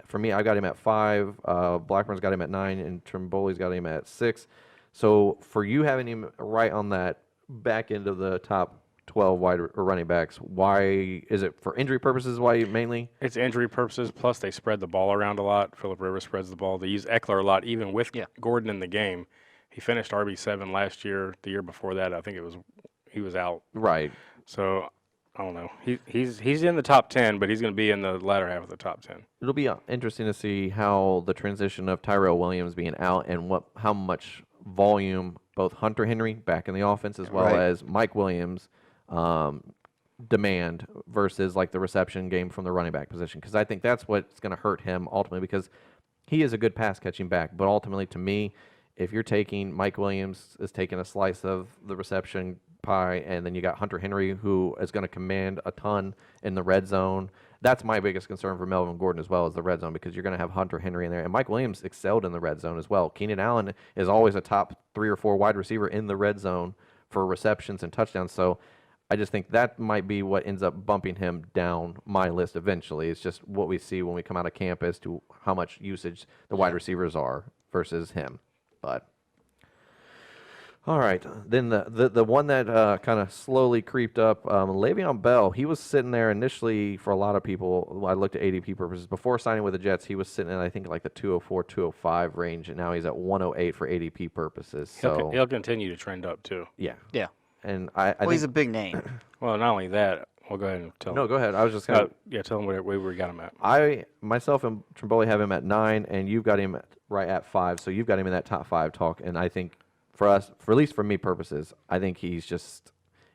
For me, I got him at 5. Blackburn's got him at 9, and Trimboli's got him at 6. So, for you having him right on that back end of the top 12 wide or running backs, why is it for injury purposes? Why mainly? It's injury purposes, plus they spread the ball around a lot. Phillip Rivers spreads the ball. They use Eckler a lot, even with Yeah. Gordon in the game. He finished RB7 last year. The year before that, I think he was out. Right. So I don't know. He's in the top 10, but he's going to be in the latter half of the top 10. It'll be interesting to see how the transition of Tyrell Williams being out and how much volume both Hunter Henry back in the offense as well Right. as Mike Williams demand versus like the reception game from the running back position, because I think that's what's going to hurt him ultimately, because he is a good pass catching back, but ultimately to me, if you're taking Mike Williams is taking a slice of the reception pie, and then you got Hunter Henry, who is going to command a ton in the red zone. That's my biggest concern for Melvin Gordon as well as the red zone, because you're going to have Hunter Henry in there. And Mike Williams excelled in the red zone as well. Keenan Allen is always a top 3 or 4 wide receiver in the red zone for receptions and touchdowns. So I just think that might be what ends up bumping him down my list eventually. It's just what we see when we come out of camp as to how much usage the wide receivers are versus him. But all right, then the one that kind of slowly creeped up, Le'Veon Bell. He was sitting there initially for a lot of people. I looked at ADP purposes before signing with the Jets. He was sitting in, I think, like the 204, 205 range, and now he's at 108 for ADP purposes. So He'll continue to trend up too. yeah, Yeah. and I Well, think, he's a big name. Well, not only that, we'll go ahead and tell no, him. go ahead. I was just gonna. Yeah, tell him where we got him at. I myself and Trimboli have him at 9, and you've got him right at 5. So you've got him in that top 5 talk, and I think for us, for at least for me purposes, I think he's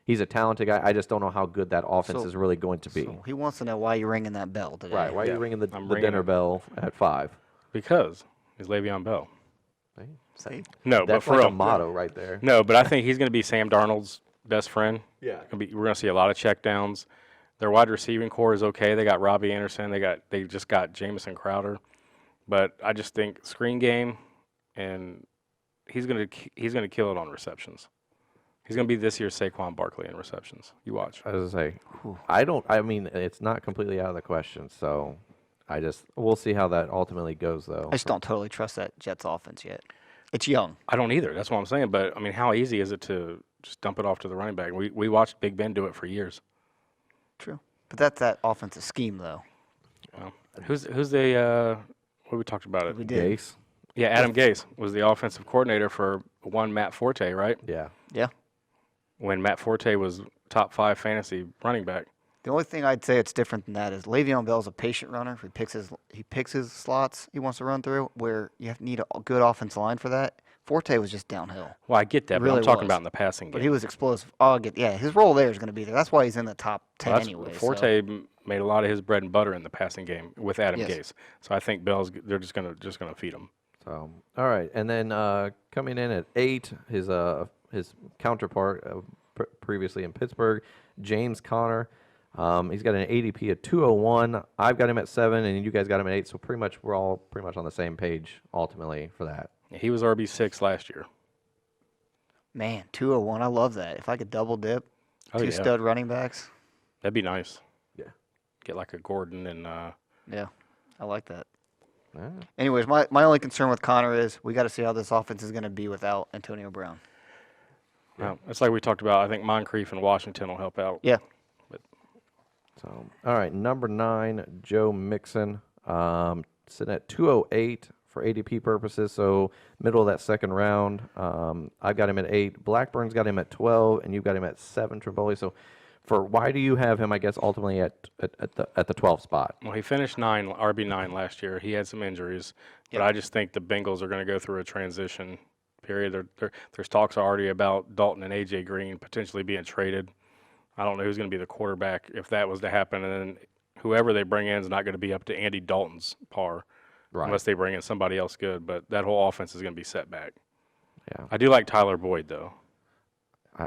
a talented guy. I just don't know how good that offense So- is really going to be. So he wants to know why you're ringing that bell today. Right? Why are Yeah, you ringing the I'm ringing dinner it. bell at 5? Because he's Le'Veon Bell. See? No, but That's for like a real. motto right there. No, but I think he's going to be Sam Darnold's best friend. Yeah. We're going to see a lot of checkdowns. Their wide receiving core is okay. They got Robbie Anderson. They just got Jamison Crowder, but I just think screen game, and he's going to kill it on receptions. He's going to be this year's Saquon Barkley in receptions. You watch. I was gonna say, I mean, it's not completely out of the question. So we'll see how that ultimately goes, though. I just don't totally trust that Jets offense yet. It's young. I don't either. That's what I'm saying. But I mean, how easy is it to just dump it off to the running back? We watched Big Ben do it for years. True. But that's that offensive scheme, though. Who's the what we talked about it? We did. Gase. Yeah, Adam Gase was the offensive coordinator for one Matt Forte, right? Yeah. Yeah. When Matt Forte was top 5 fantasy running back. The only thing I'd say it's different than that is Le'Veon Bell's a patient runner. He picks his slots he wants to run through, where you need a good offensive line for that. Forte was just downhill, Well, I get that, but Really I'm talking was. about in the passing game. but he was explosive. His role there is going to be there. That's why he's in the top 10 Well, anyway. Forte made a lot of his bread and butter in the passing game with Adam Yes. Gase. So I think they're just gonna feed him. So all right, and then coming in at 8, his counterpart previously in Pittsburgh, James Conner. He's got an ADP of 201. I've got him at 7, and you guys got him at 8. So pretty much we're all pretty much on the same page ultimately for that. He was RB6 last year. Man, 201. I love that. If I could double dip, Oh, two yeah. stud running backs. That'd be nice. Yeah. Get like a Gordon and Yeah, I like that. Yeah. Anyways, my only concern with Connor is we got to see how this offense is going to be without Antonio Brown. well, it's like we talked about. I think Moncrief and Washington will help out. Yeah. So all right, number 9, Joe Mixon, sitting at 208 for ADP purposes. So middle of that second round. I've got him at 8. Blackburn's got him at 12, and you've got him at 7. Triboli. So why do you have him? I guess ultimately at the 12th spot. Well, he finished RB9 last year. He had some injuries, but I just think the Bengals are going to go through a transition period. There's talks already about Dalton and AJ Green potentially being traded. I don't know who's going to be the quarterback if that was to happen, and then whoever they bring in is not going to be up to Andy Dalton's par, Right. unless they bring in somebody else good. But that whole offense is going to be set back. Yeah. I do like Tyler Boyd though.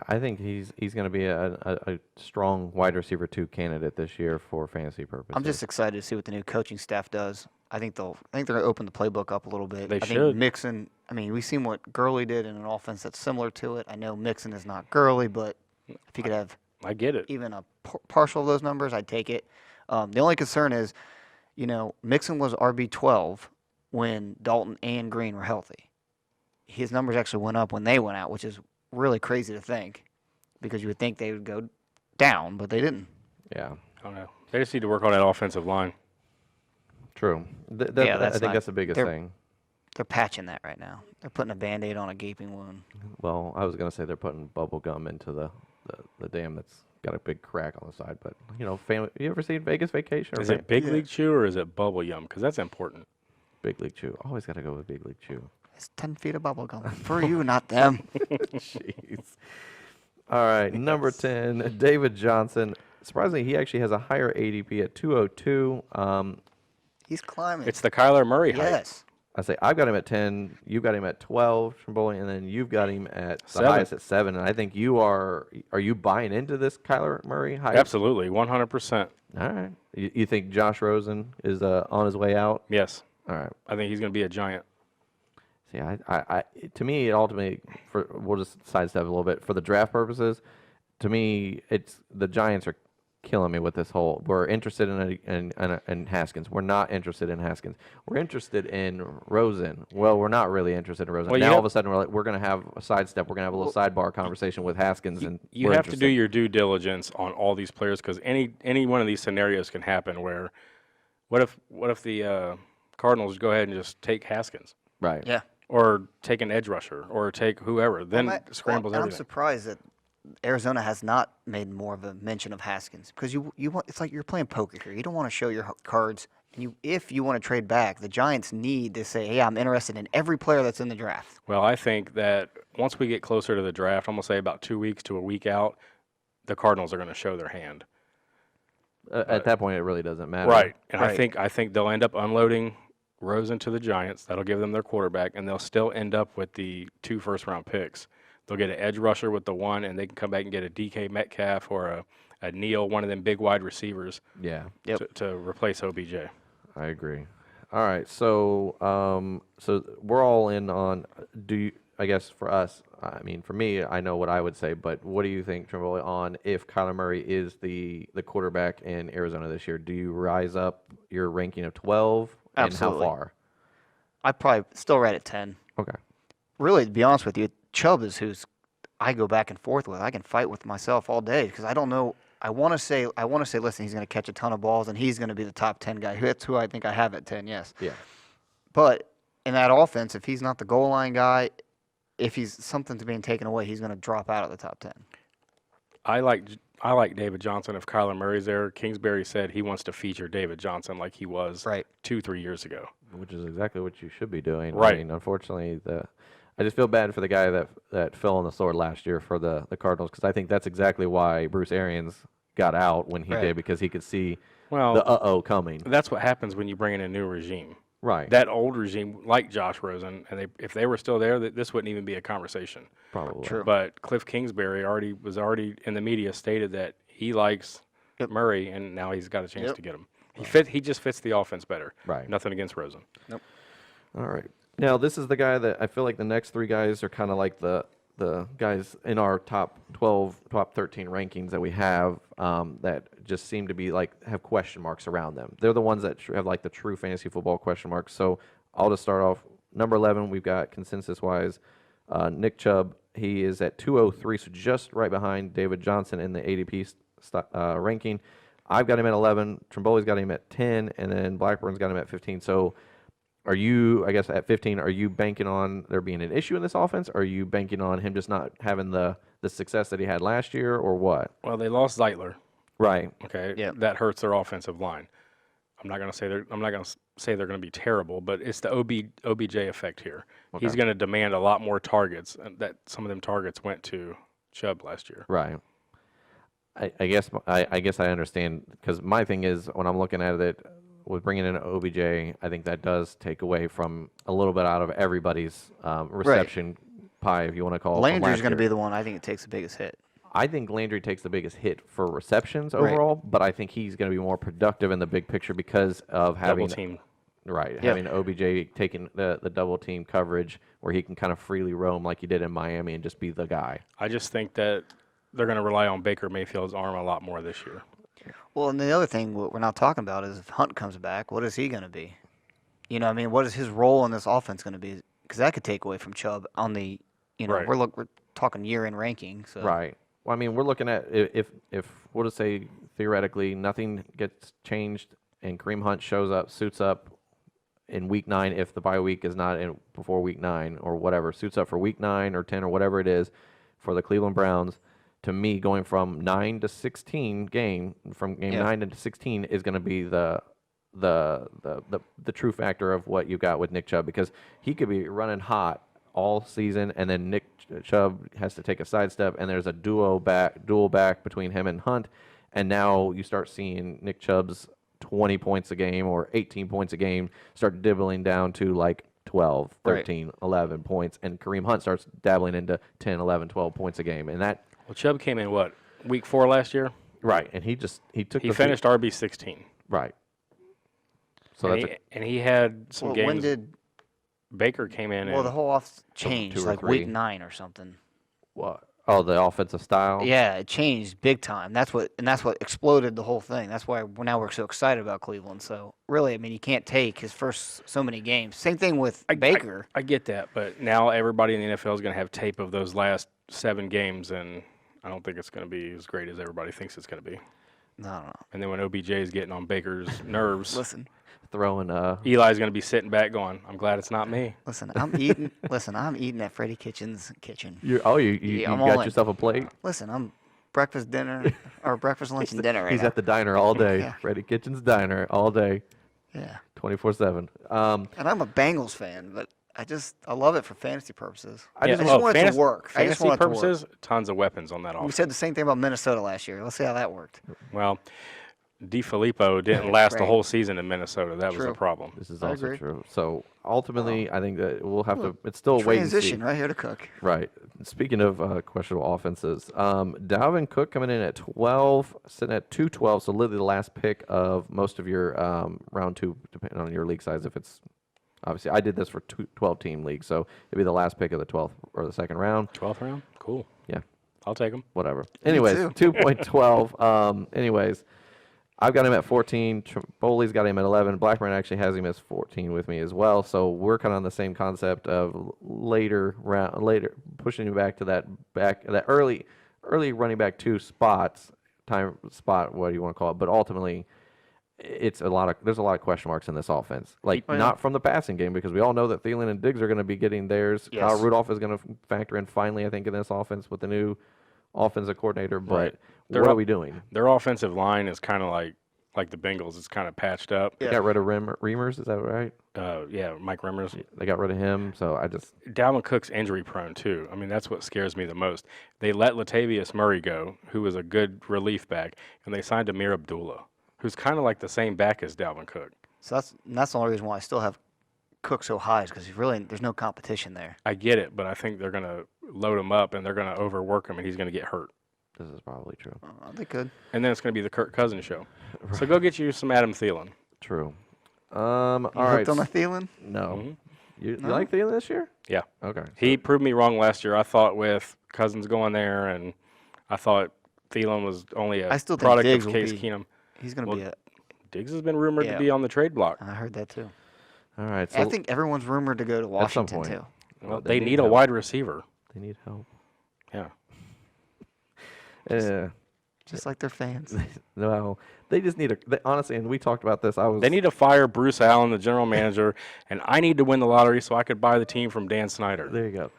I think he's going to be a strong wide receiver 2 candidate this year for fantasy purposes. I'm just excited to see what the new coaching staff does. I think they're going to open the playbook up a little bit. They I should. think Mixon. I mean, we've seen what Gurley did in an offense that's similar to it. I know Mixon is not Gurley, but if he could have I get it. even a partial of those numbers, I'd take it. The only concern is, Mixon was RB12 when Dalton and Green were healthy. His numbers actually went up when they went out, which is really crazy to think, because you would think they would go down, but they didn't. Yeah. I don't know. They just need to work on that offensive line. True. Yeah, I that's think not- that's the biggest they're- thing. They're patching that right now. They're putting a Band-Aid on a gaping wound. Well, I was going to say they're putting bubble gum into the dam that's got a big crack on the side. But, family, you ever seen Vegas Vacation? Is it Big League Chew or is it Bubble Yum? Because that's important. Big League Chew? Always got to go with Big League Chew. It's 10 feet of bubble gum for you, not them. Jeez. All right, number 10, David Johnson. Surprisingly, he actually has a higher ADP at 202. He's climbing. It's the Kyler Murray hype. Yes. I say I've got him at 10. You've got him at 12, Trimboli, and then you've got him at the 7. highest at 7. And I think you are. Are you buying into this Kyler Murray hype? Absolutely, 100%. All right. You think Josh Rosen is on his way out? Yes, All right. I think he's going to be a giant. See, to me, it ultimately, we'll just sidestep a little bit for the draft purposes. To me, it's the Giants are killing me with this whole. We're interested in Haskins. We're not interested in Haskins. We're interested in Rosen. Well, we're not really interested in Rosen. Well, Now all of a sudden we're going to have a sidestep. We're going to have a little sidebar conversation with Haskins, and You we're have to do interested. your due diligence on all these players because any one of these scenarios can happen. Where, what if the Cardinals go ahead and just take Haskins, Right. Yeah. or take an edge rusher, or take whoever? Then scrambles I'm everything. surprised that Arizona has not made more of a mention of Haskins because you want it's like you're playing poker here. You don't want to show your cards, and if you want to trade back, the Giants need to say, "Hey, I'm interested in every player that's in the draft." Well, I think that once we get closer to the draft, I'm gonna say about 2 weeks to a week out, the Cardinals are gonna show their hand. At that point, it really doesn't matter. Right, and Right. I think they'll end up unloading Rosen to the Giants. That'll give them their quarterback, and they'll still end up with the 2 first-round picks. They'll get an edge rusher with the 1, and they can come back and get a DK Metcalf or a Neal, one of them big wide receivers, Yeah. Yep. to replace OBJ. I agree. All right, so so we're all in on. I guess for us, I mean, for me, I know what I would say, but what do you think, Trimboli, on if Kyler Murray is the quarterback in Arizona this year? Do you rise up your ranking of 12, Absolutely. and how far? I probably still right at 10. Okay. Really, to be honest with you, Chubb is who's I go back and forth with. I can fight with myself all day because I don't know. I want to say, listen, he's going to catch a ton of balls and he's going to be the top 10 guy. That's who I think I have at 10. Yes. Yeah. But in that offense, if he's not the goal line guy, if he's something's being taken away, he's going to drop out of the top 10. I like David Johnson if Kyler Murray's there. Kingsbury said he wants to feature David Johnson like he was Right. 2-3 years ago. Which is exactly what you should be doing. Right. I mean, unfortunately, I just feel bad for the guy that fell on the sword last year for the Cardinals because I think that's exactly why Bruce Arians got out when he Right. did because he could see Well, the coming. that's what happens when you bring in a new regime. Right. That old regime, like Josh Rosen, and if they were still there, this wouldn't even be a conversation. Probably. True. But Cliff Kingsbury was already in the media stated that he likes Yep. Murray, and now he's got a chance Yep. to get him. He just fits the offense better. Right. Nothing against Rosen. All right. Now this is the guy that I feel like the next 3 guys are kind of like the guys in our top 12, top 13 rankings that we have that just seem to be like have question marks around them. They're the ones that have like the true fantasy football question marks. So I'll just start off. Number 11, we've got consensus-wise Nick Chubb. He is at 203, so just right behind David Johnson in the ADP ranking. I've got him at 11. Trimboli's got him at 10, and then Blackburn's got him at 15. So are you, I guess, at 15, are you banking on there being an issue in this offense? Or are you banking on him just not having the success that he had last year, or what? Well, they lost Zeitler. Right. Okay, Yep. that hurts their offensive line. I'm not going to say they're going to be terrible, but it's the OBJ effect here. He's Okay. going to demand a lot more targets, and that some of them targets went to Chubb last year. Right. I guess I understand because my thing is when I'm looking at it with bringing in OBJ, I think that does take away from a little bit out of everybody's reception pie, if you want to call it. from Landry's last going to year. be the one I think it takes the biggest hit. I think Landry takes the biggest hit for receptions Right. overall, but I think he's going to be more productive in the big picture because of having Double team. right Yeah. having OBJ taking the double team coverage where he can kind of freely roam like he did in Miami and just be the guy. I just think that they're going to rely on Baker Mayfield's arm a lot more this year. Well, and the other thing what we're not talking about is if Hunt comes back, what is he going to be? You know, what I mean, what is his role in this offense going to be? Because that could take away from Chubb on the, Right. we're talking year-end ranking. So Right. Well, I mean, we're looking at if we'll just say theoretically nothing gets changed and Kareem Hunt shows up, suits up in week 9 if the bye week is not in before week 9 or whatever, suits up for week 9 or 10 or whatever it is for the Cleveland Browns. To me, going from 9 to 16 from game Yeah. 9 into 16 is going to be the true factor of what you got with Nick Chubb because he could be running hot all season, and then Nick Chubb has to take a sidestep, and there's a dual back between him and Hunt, and now you start seeing Nick Chubb's 20 points a game or 18 points a game start dibbling down to like 12, Right. 13, 11 points, and Kareem Hunt starts dabbling into 10, 11, 12 points a game. And that, Well, Chubb came in, what, week 4 last year? right, and he took He the finished RB16. right. So and, that's and he had some Well, games. when did Baker came in. well the and whole off changed 2 or like 3. week 9 or something? what? Oh, the offensive style. Yeah, it changed big time. That's what exploded the whole thing. That's why we're so excited about Cleveland. So really, I mean, you can't take his first so many games. Same thing with Baker. I get that, but now everybody in the NFL is going to have tape of those last 7 games, and I don't think it's going to be as great as everybody thinks it's going to be. No, no, no. And then when OBJ is getting on Baker's nerves, Listen, Throwing Eli's going to be sitting back going, I'm glad it's not me. I'm eating. Listen, I'm eating at Freddie Kitchen's kitchen. you Yeah, I'm all got in. yourself a plate. Listen, I'm breakfast, dinner, or breakfast, lunch, and dinner right He's now. at the diner all day. Yeah. Freddie Kitchen's diner all day, Yeah, 24/7. and I'm a Bengals fan, but I love it for fantasy purposes. I Yeah, just want it to work. I just Fantasy want it to work. purposes, tons of weapons on that We offense. said the same thing about Minnesota last year. Let's see how that worked. Well, DiFilippo didn't last the Right. whole season in Minnesota. That was True. the problem. This is I also agree. true. So ultimately, I think that we'll have to. It's still a wait and see. Transition right here to Cook. Right. Speaking of questionable offenses, Dalvin Cook coming in at 12, sitting at 212. So literally the last pick of most of your round 2, depending on your league size. If it's obviously, I did this for 12-team league, so it'd be the last pick of the 12th or the second round. 12th round? Cool. Yeah. I'll take him. Whatever. Anyways, too. 2.12. Anyways, I've got him at 14. Boley's got him at 11. Blackburn actually has him as 14 with me as well. So we're kind of on the same concept of later pushing him back to that early running back 2 spot, what do you want to call it? But ultimately, there's a lot of question marks in this offense. Like Oh, yeah. not from the passing game, because we all know that Thielen and Diggs are going to be getting theirs. Yes. Kyle Rudolph is going to factor in finally, I think, in this offense with the new offensive coordinator. But Right. what are we doing? Their offensive line is kind of like the Bengals. It's kind of patched up. They got rid of Reimers, is that right? Yeah, Mike Remmers. They got rid of him, so I just Dalvin Cook's injury prone too. I mean, that's what scares me the most. They let Latavius Murray go, who was a good relief back, and they signed Amir Abdullah, who's kind of like the same back as Dalvin Cook. So that's the only reason why I still have Cook so high is because there's no competition there. I get it, but I think they're going to load him up and they're going to overwork him, and he's going to get hurt. this is probably true. They could. And then it's going to be the Kirk Cousins show. So go get you some Adam Thielen. True. You All right. hooked on the Thielen? No. Mhm. You like Thielen this year? Yeah. Okay. He proved me wrong last year. I thought with Cousins going there, and I thought Thielen was only a I still think product Diggs of will Case be- Keenum. He's going to Well, be a. Diggs has been rumored Yeah. to be on the trade block. I heard that too. All right. So I think everyone's rumored to go to at some Washington point, too. Well, they they need need a help. wide receiver. they need help. Yeah. Yeah. Just like their fans. No, they just need honestly, and we talked about this. They need to fire Bruce Allen, the general manager, and I need to win the lottery so I could buy the team from Dan Snyder. There you go.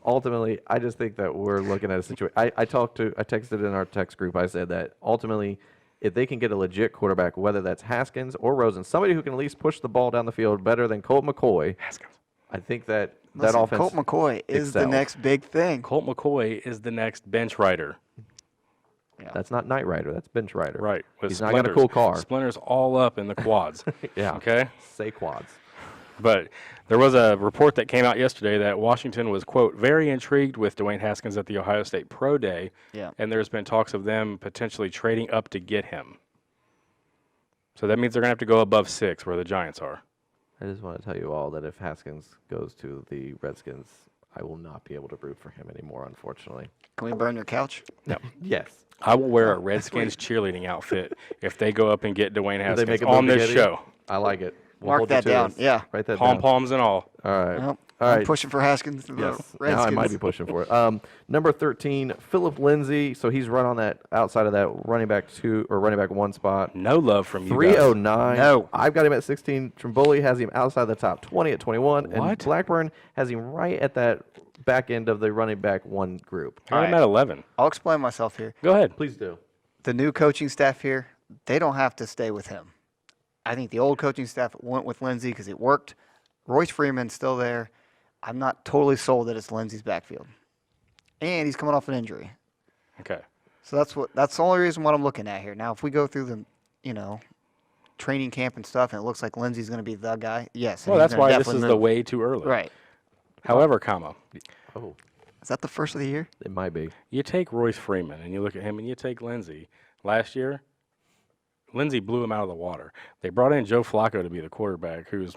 Ultimately, I just think that we're looking at a situation. I texted in our text group. I said that ultimately, if they can get a legit quarterback, whether that's Haskins or Rosen, somebody who can at least push the ball down the field better than Colt McCoy, I think that Listen, that offense. Colt McCoy is the excels. next big thing. Colt McCoy is the next bench rider. That's not Knight Rider. That's Bench Rider. Right. With He's not got a cool car. Splinters all up in the quads. Yeah. Okay? Say quads. But there was a report that came out yesterday that Washington was, quote, very intrigued with Dwayne Haskins at the Ohio State Pro Day. Yeah. And there's been talks of them potentially trading up to get him. So that means they're going to have to go above 6 where the Giants are. I just want to tell you all that if Haskins goes to the Redskins, I will not be able to root for him anymore, unfortunately. Can we burn your couch? No. Yes. I will wear a Redskins cheerleadling outfit if they go up and get Dwayne If they Haskins make a on move to this get him, show. I like it. We'll Mark hold you that to down. this. Yeah. Write that Pom down. poms and all. All right. Well, All I'm right. pushing for Haskins to the Yes. Redskins. Now I might be pushing for it. Number 13, Philip Lindsay. So he's right on that outside of that running back 2 or running back 1 spot. No love from you guys. 309. No. I've got him at 16. Trimboli has him outside the top 20 at 21. And What? Blackburn has him right at that back end of the running back 1 group. I am at 11. I'll explain myself here. Go ahead. Please do. The new coaching staff here, they don't have to stay with him. I think the old coaching staff went with Lindsey because it worked. Royce Freeman's still there. I'm not totally sold that it's Lindsey's backfield. And he's coming off an injury. Okay. So that's the only reason what I'm looking at here. Now, if we go through the, training camp and stuff, and it looks like Lindsey's going to be the guy. Yes. Well, and he's that's gonna why this definitely is the move. way too early. Right. However, comma, Oh, Is that the first of the year? it might be. you take Royce Freeman and you look at him and you take Lindsey. Last year, Lindsey blew him out of the water. They brought in Joe Flacco to be the quarterback, who's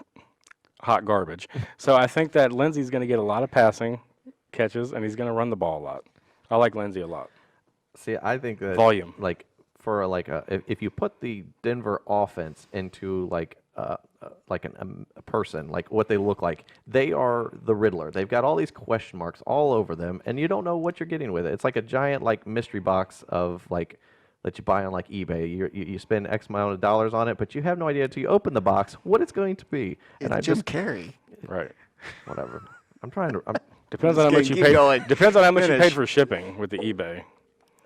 hot garbage. So I think that Lindsey's going to get a lot of passing catches, and he's going to run the ball a lot. I like Lindsey a lot. See, I think that Volume. like for like if you put the Denver offense into like a person, like what they look like, they are the Riddler. They've got all these question marks all over them, and you don't know what you're getting with it. It's like a giant like mystery box of like that you buy on like eBay. You spend X amount of dollars on it, but you have no idea until you open the box what it's going to be. And I Jim just Carrey. Right. whatever. I'm trying to. Depends on how much you keep paid. going. Depends on how much you Finish. paid for shipping with the eBay.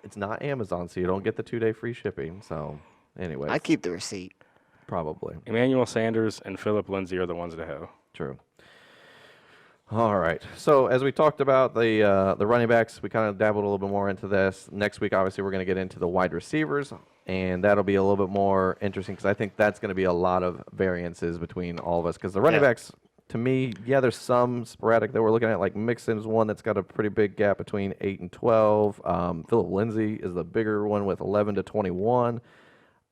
It's not Amazon, so you don't get the 2-day free shipping. So, anyway, I keep the receipt. probably. Emmanuel Sanders and Philip Lindsay are the ones to have. True. All right. So as we talked about the running backs, we kind of dabbled a little bit more into this. Next week, obviously, we're going to get into the wide receivers, and that'll be a little bit more interesting because I think that's going to be a lot of variances between all of us. Because the running Yeah. backs, to me, yeah, there's some sporadic that we're looking at. Like Mixon's one that's got a pretty big gap between 8 and 12. Philip Lindsay is the bigger one with 11 to 21.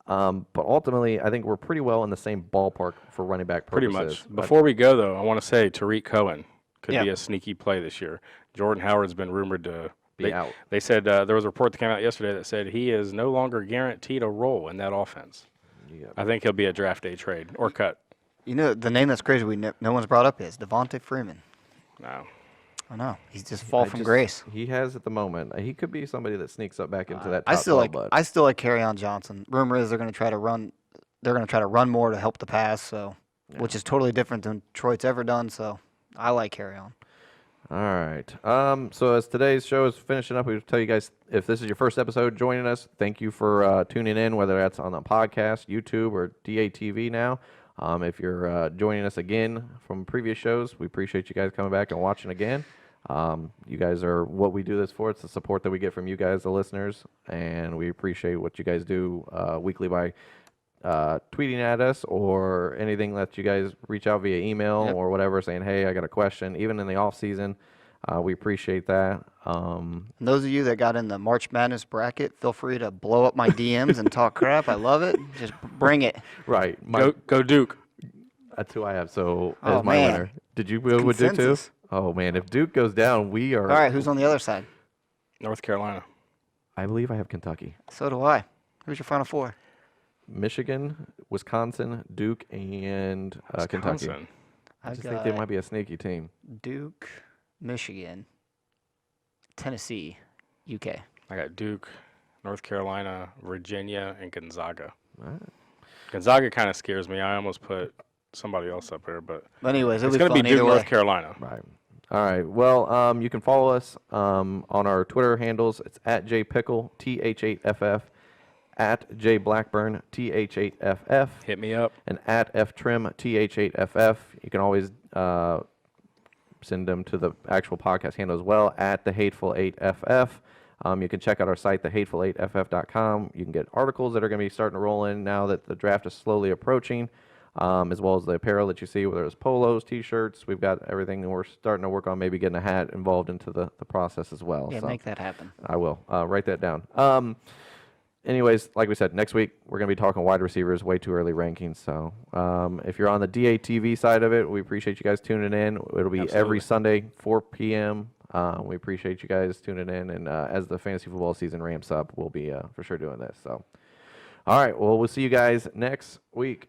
But ultimately, I think we're pretty well in the same ballpark for running back purposes. Pretty much. But- Before we go, though, I want to say Tariq Cohen could be Yeah. a sneaky play this year. Jordan Howard's been rumored to Be out. They said there was a report that came out yesterday that said he is no longer guaranteed a role in that offense. Yeah. I think he'll be a draft day trade or cut. You know, the name that's crazy no one's brought up is Devontae Freeman. No. I know. He's just fall from just- grace. He has at the moment. He could be somebody that sneaks up back into that. I top still 12, like but Kerryon Johnson. Rumor is they're going to try to run. They're going to try to run more to help the pass. So, which is totally different than Detroit's ever done. So, I like Kerryon. All right. So as today's show is finishing up, we tell you guys if this is your first episode joining us, thank you for tuning in, whether that's on the podcast, YouTube, or DATV now. If you're joining us again from previous shows, we appreciate you guys coming back and watching again. You guys are what we do this for. It's the support that we get from you guys, the listeners, and we appreciate what you guys do weekly by tweeting at us or anything that you guys reach out via email or whatever saying, hey, I got a question. Even in the off season, we appreciate that. And those of you that got in the March Madness bracket, feel free to blow up my DMs and talk crap. I love it. Just bring it. Right. Go Duke. That's who I have. So Oh, as my man. winner. Did you go with Duke too? Consensus. Oh man, if Duke goes down, we are. All right, who's on the other side? North Carolina. I believe I have Kentucky, So do I. Who's your final four? Michigan, Wisconsin, Duke, and Kentucky. Wisconsin. I I've just think they got might be a sneaky team. Duke, Michigan, Tennessee, UK. I got Duke, North Carolina, Virginia, and Gonzaga. All right. Gonzaga kind of scares me. I almost put somebody else up there, but But anyways, it'll it's be going to fun be Duke, either way. North Carolina. Right. All right. Well, you can follow us on our Twitter handles. It's at JPickle, TH8FF, at JBlackburn, TH8FF, Hit me up. and at FTrim, TH8FF. You can always send them to the actual podcast handle as well, at The Hateful 8FF. You can check out our site, thehateful8ff.com. You can get articles that are going to be starting to roll in now that the draft is slowly approaching, as well as the apparel that you see, whether it's polos, T-shirts. We've got everything, and we're starting to work on maybe getting a hat involved into the process as well. Yeah, So make that happen. I will. Write that down. Anyways, like we said, next week we're going to be talking wide receivers, way too early rankings. So if you're on the DATV side of it, we appreciate you guys tuning in. It'll be Absolutely. every Sunday, 4 p.m. We appreciate you guys tuning in. And as the fantasy football season ramps up, we'll be for sure doing this. So, all right. Well, we'll see you guys next week.